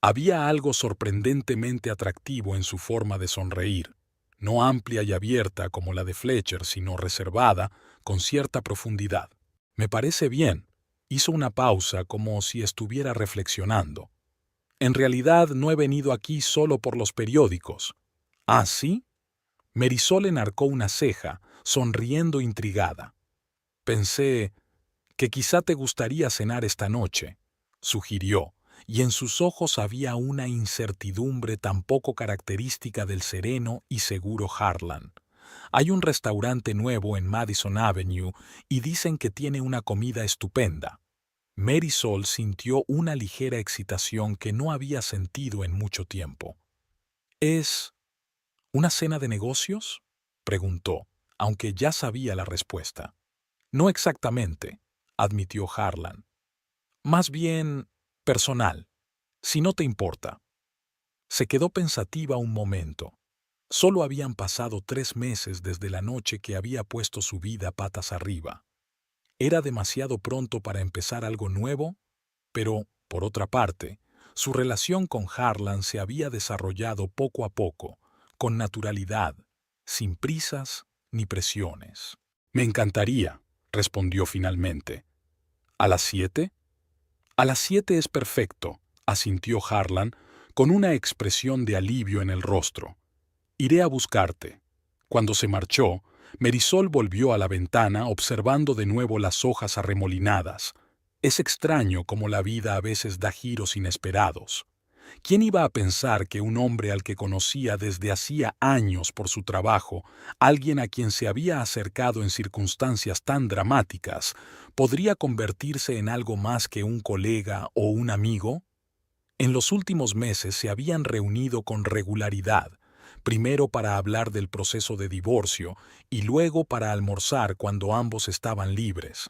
Había algo sorprendentemente atractivo en su forma de sonreír, no amplia y abierta como la de Fletcher, sino reservada, con cierta profundidad. «Me parece bien», hizo una pausa como si estuviera reflexionando. «En realidad no he venido aquí solo por los periódicos». «¿Ah, sí?». Marisol enarcó una ceja, sonriendo intrigada. «Pensé que quizá te gustaría cenar esta noche», sugirió, y en sus ojos había una incertidumbre tan poco característica del sereno y seguro Harlan. «Hay un restaurante nuevo en Madison Avenue y dicen que tiene una comida estupenda». Marisol sintió una ligera excitación que no había sentido en mucho tiempo. «¿Es una cena de negocios?», preguntó, aunque ya sabía la respuesta. «No exactamente», admitió Harlan. «Más bien personal, si no te importa». Se quedó pensativa un momento. Solo habían pasado 3 meses desde la noche que había puesto su vida patas arriba. ¿Era demasiado pronto para empezar algo nuevo? Pero, por otra parte, su relación con Harlan se había desarrollado poco a poco, con naturalidad, sin prisas ni presiones. «Me encantaría», respondió finalmente. «¿A las 7? «A las 7 es perfecto», asintió Harlan, con una expresión de alivio en el rostro. «Iré a buscarte». Cuando se marchó, Marisol volvió a la ventana observando de nuevo las hojas arremolinadas. Es extraño cómo la vida a veces da giros inesperados. ¿Quién iba a pensar que un hombre al que conocía desde hacía años por su trabajo, alguien a quien se había acercado en circunstancias tan dramáticas, podría convertirse en algo más que un colega o un amigo? En los últimos meses se habían reunido con regularidad, primero para hablar del proceso de divorcio y luego para almorzar cuando ambos estaban libres.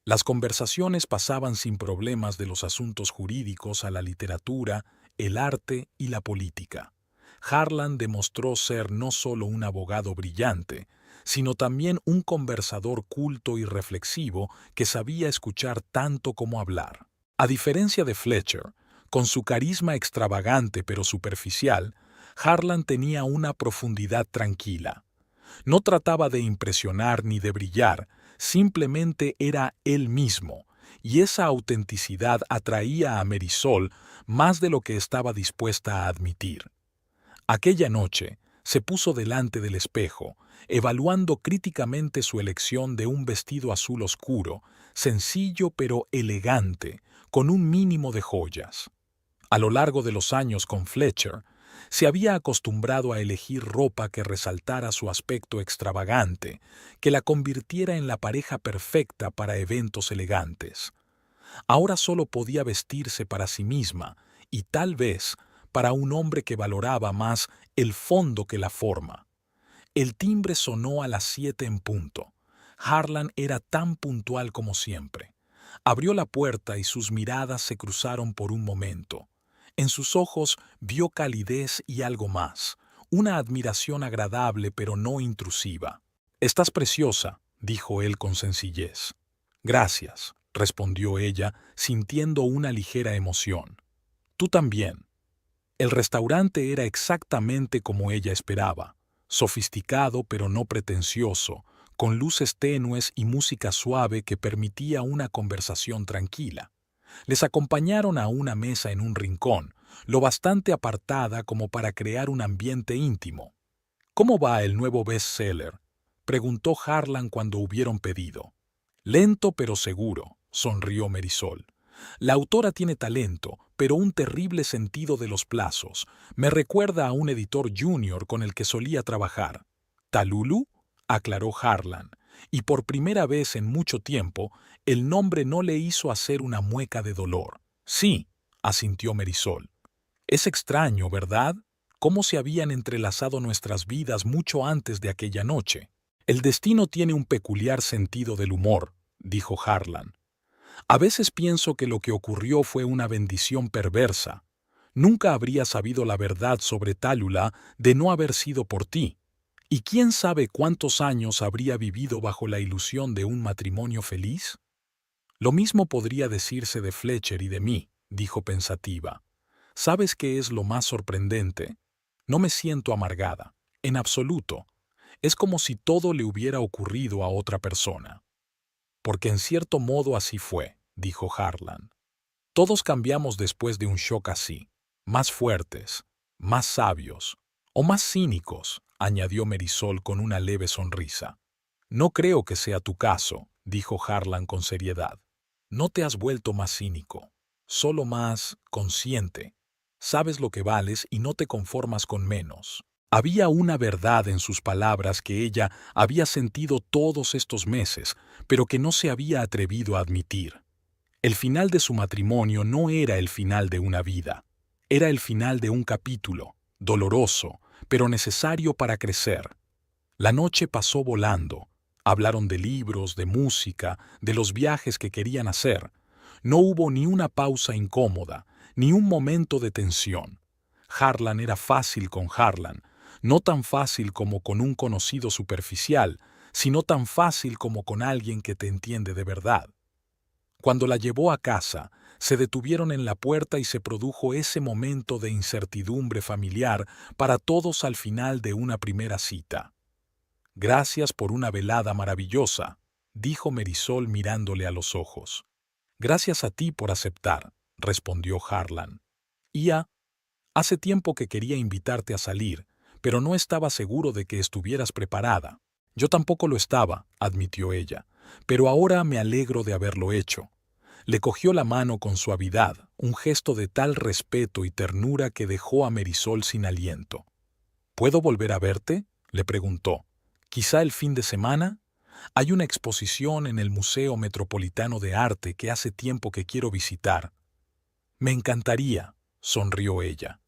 Las conversaciones pasaban sin problemas de los asuntos jurídicos a la literatura, el arte y la política. Harlan demostró ser no solo un abogado brillante, sino también un conversador culto y reflexivo que sabía escuchar tanto como hablar. A diferencia de Fletcher, con su carisma extravagante pero superficial, Harlan tenía una profundidad tranquila. No trataba de impresionar ni de brillar, simplemente era él mismo, y esa autenticidad atraía a Marisol más de lo que estaba dispuesta a admitir. Aquella noche se puso delante del espejo, evaluando críticamente su elección de un vestido azul oscuro, sencillo pero elegante, con un mínimo de joyas. A lo largo de los años con Fletcher, se había acostumbrado a elegir ropa que resaltara su aspecto extravagante, que la convirtiera en la pareja perfecta para eventos elegantes. Ahora solo podía vestirse para sí misma y tal vez para un hombre que valoraba más el fondo que la forma. El timbre sonó a las 7 en punto. Harlan era tan puntual como siempre. Abrió la puerta y sus miradas se cruzaron por un momento. En sus ojos vio calidez y algo más, una admiración agradable pero no intrusiva. «Estás preciosa», dijo él con sencillez. «Gracias», respondió ella, sintiendo una ligera emoción. «Tú también». El restaurante era exactamente como ella esperaba, sofisticado pero no pretencioso, con luces tenues y música suave que permitía una conversación tranquila. Les acompañaron a una mesa en un rincón, lo bastante apartada como para crear un ambiente íntimo. «¿Cómo va el nuevo bestseller?», preguntó Harlan cuando hubieron pedido. «Lento pero seguro», sonrió Marisol. «La autora tiene talento, pero un terrible sentido de los plazos. Me recuerda a un editor junior con el que solía trabajar». «¿Talulu?», aclaró Harlan, y por primera vez en mucho tiempo el nombre no le hizo hacer una mueca de dolor. «Sí», asintió Marisol. «Es extraño, ¿verdad? Cómo se habían entrelazado nuestras vidas mucho antes de aquella noche». «El destino tiene un peculiar sentido del humor», dijo Harlan. «A veces pienso que lo que ocurrió fue una bendición perversa. Nunca habría sabido la verdad sobre Tallulah de no haber sido por ti. ¿Y quién sabe cuántos años habría vivido bajo la ilusión de un matrimonio feliz? Lo mismo podría decirse de Fletcher y de mí, dijo pensativa. ¿Sabes qué es lo más sorprendente? No me siento amargada, en absoluto. Es como si todo le hubiera ocurrido a otra persona. Porque en cierto modo así fue, dijo Harlan. Todos cambiamos después de un shock así, más fuertes, más sabios, o más cínicos, añadió Marisol con una leve sonrisa. No creo que sea tu caso, dijo Harlan con seriedad. No te has vuelto más cínico, solo más consciente. Sabes lo que vales y no te conformas con menos. Había una verdad en sus palabras que ella había sentido todos estos meses, pero que no se había atrevido a admitir. El final de su matrimonio no era el final de una vida, era el final de un capítulo, doloroso, pero necesario para crecer. La noche pasó volando. Hablaron de libros, de música, de los viajes que querían hacer. No hubo ni una pausa incómoda, ni un momento de tensión. Harlan era fácil con Harlan, no tan fácil como con un conocido superficial, sino tan fácil como con alguien que te entiende de verdad. Cuando la llevó a casa, se detuvieron en la puerta y se produjo ese momento de incertidumbre familiar para todos al final de una primera cita. Gracias por una velada maravillosa, dijo Marisol mirándole a los ojos. Gracias a ti por aceptar, respondió Harlan. Hace tiempo que quería invitarte a salir, pero no estaba seguro de que estuvieras preparada. Yo tampoco lo estaba, admitió ella, pero ahora me alegro de haberlo hecho. Le cogió la mano con suavidad, un gesto de tal respeto y ternura que dejó a Marisol sin aliento. ¿Puedo volver a verte?, le preguntó. ¿Quizá el fin de semana? Hay una exposición en el Museo Metropolitano de Arte que hace tiempo que quiero visitar. Me encantaría, sonrió ella.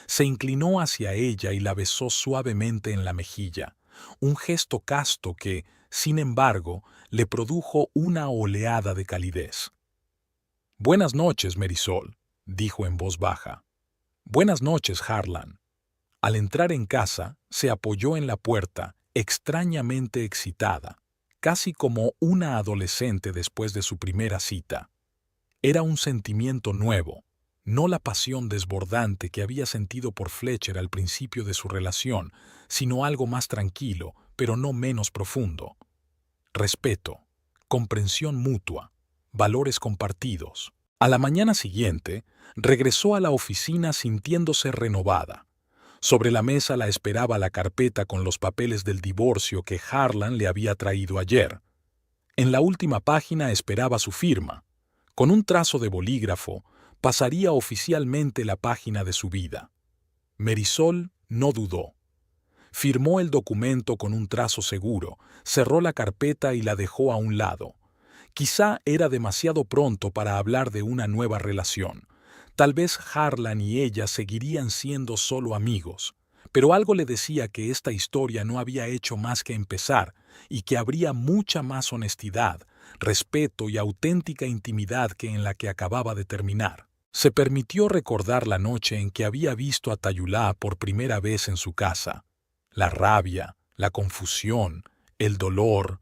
Se inclinó hacia ella y la besó suavemente en la mejilla, un gesto casto que, sin embargo, le produjo una oleada de calidez. Buenas noches, Marisol, dijo en voz baja. Buenas noches, Harlan. Al entrar en casa, se apoyó en la puerta, extrañamente excitada, casi como una adolescente después de su primera cita. Era un sentimiento nuevo, no la pasión desbordante que había sentido por Fletcher al principio de su relación, sino algo más tranquilo, pero no menos profundo. Respeto, comprensión mutua, valores compartidos. A la mañana siguiente, regresó a la oficina sintiéndose renovada. Sobre la mesa la esperaba la carpeta con los papeles del divorcio que Harlan le había traído ayer. En la última página esperaba su firma. Con un trazo de bolígrafo, pasaría oficialmente la página de su vida. Marisol no dudó. Firmó el documento con un trazo seguro, cerró la carpeta y la dejó a un lado. Quizá era demasiado pronto para hablar de una nueva relación. Tal vez Harlan y ella seguirían siendo solo amigos, pero algo le decía que esta historia no había hecho más que empezar y que habría mucha más honestidad, respeto y auténtica intimidad que en la que acababa de terminar. Se permitió recordar la noche en que había visto a Tayulá por primera vez en su casa. La rabia, la confusión, el dolor,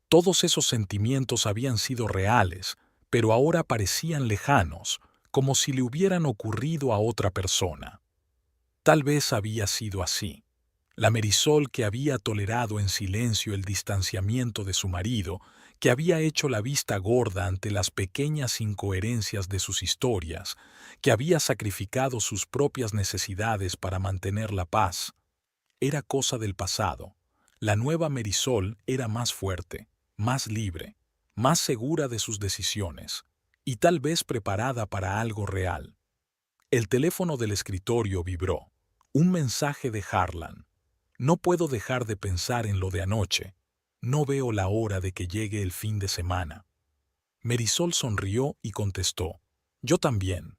todos esos sentimientos habían sido reales, pero ahora parecían lejanos, como si le hubieran ocurrido a otra persona. Tal vez había sido así. La Marisol que había tolerado en silencio el distanciamiento de su marido, que había hecho la vista gorda ante las pequeñas incoherencias de sus historias, que había sacrificado sus propias necesidades para mantener la paz, era cosa del pasado. La nueva Marisol era más fuerte, más libre, más segura de sus decisiones, y tal vez preparada para algo real. El teléfono del escritorio vibró. Un mensaje de Harlan. No puedo dejar de pensar en lo de anoche. No veo la hora de que llegue el fin de semana. Marisol sonrió y contestó. Yo también.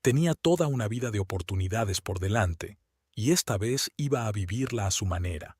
Tenía toda una vida de oportunidades por delante, y esta vez iba a vivirla a su manera.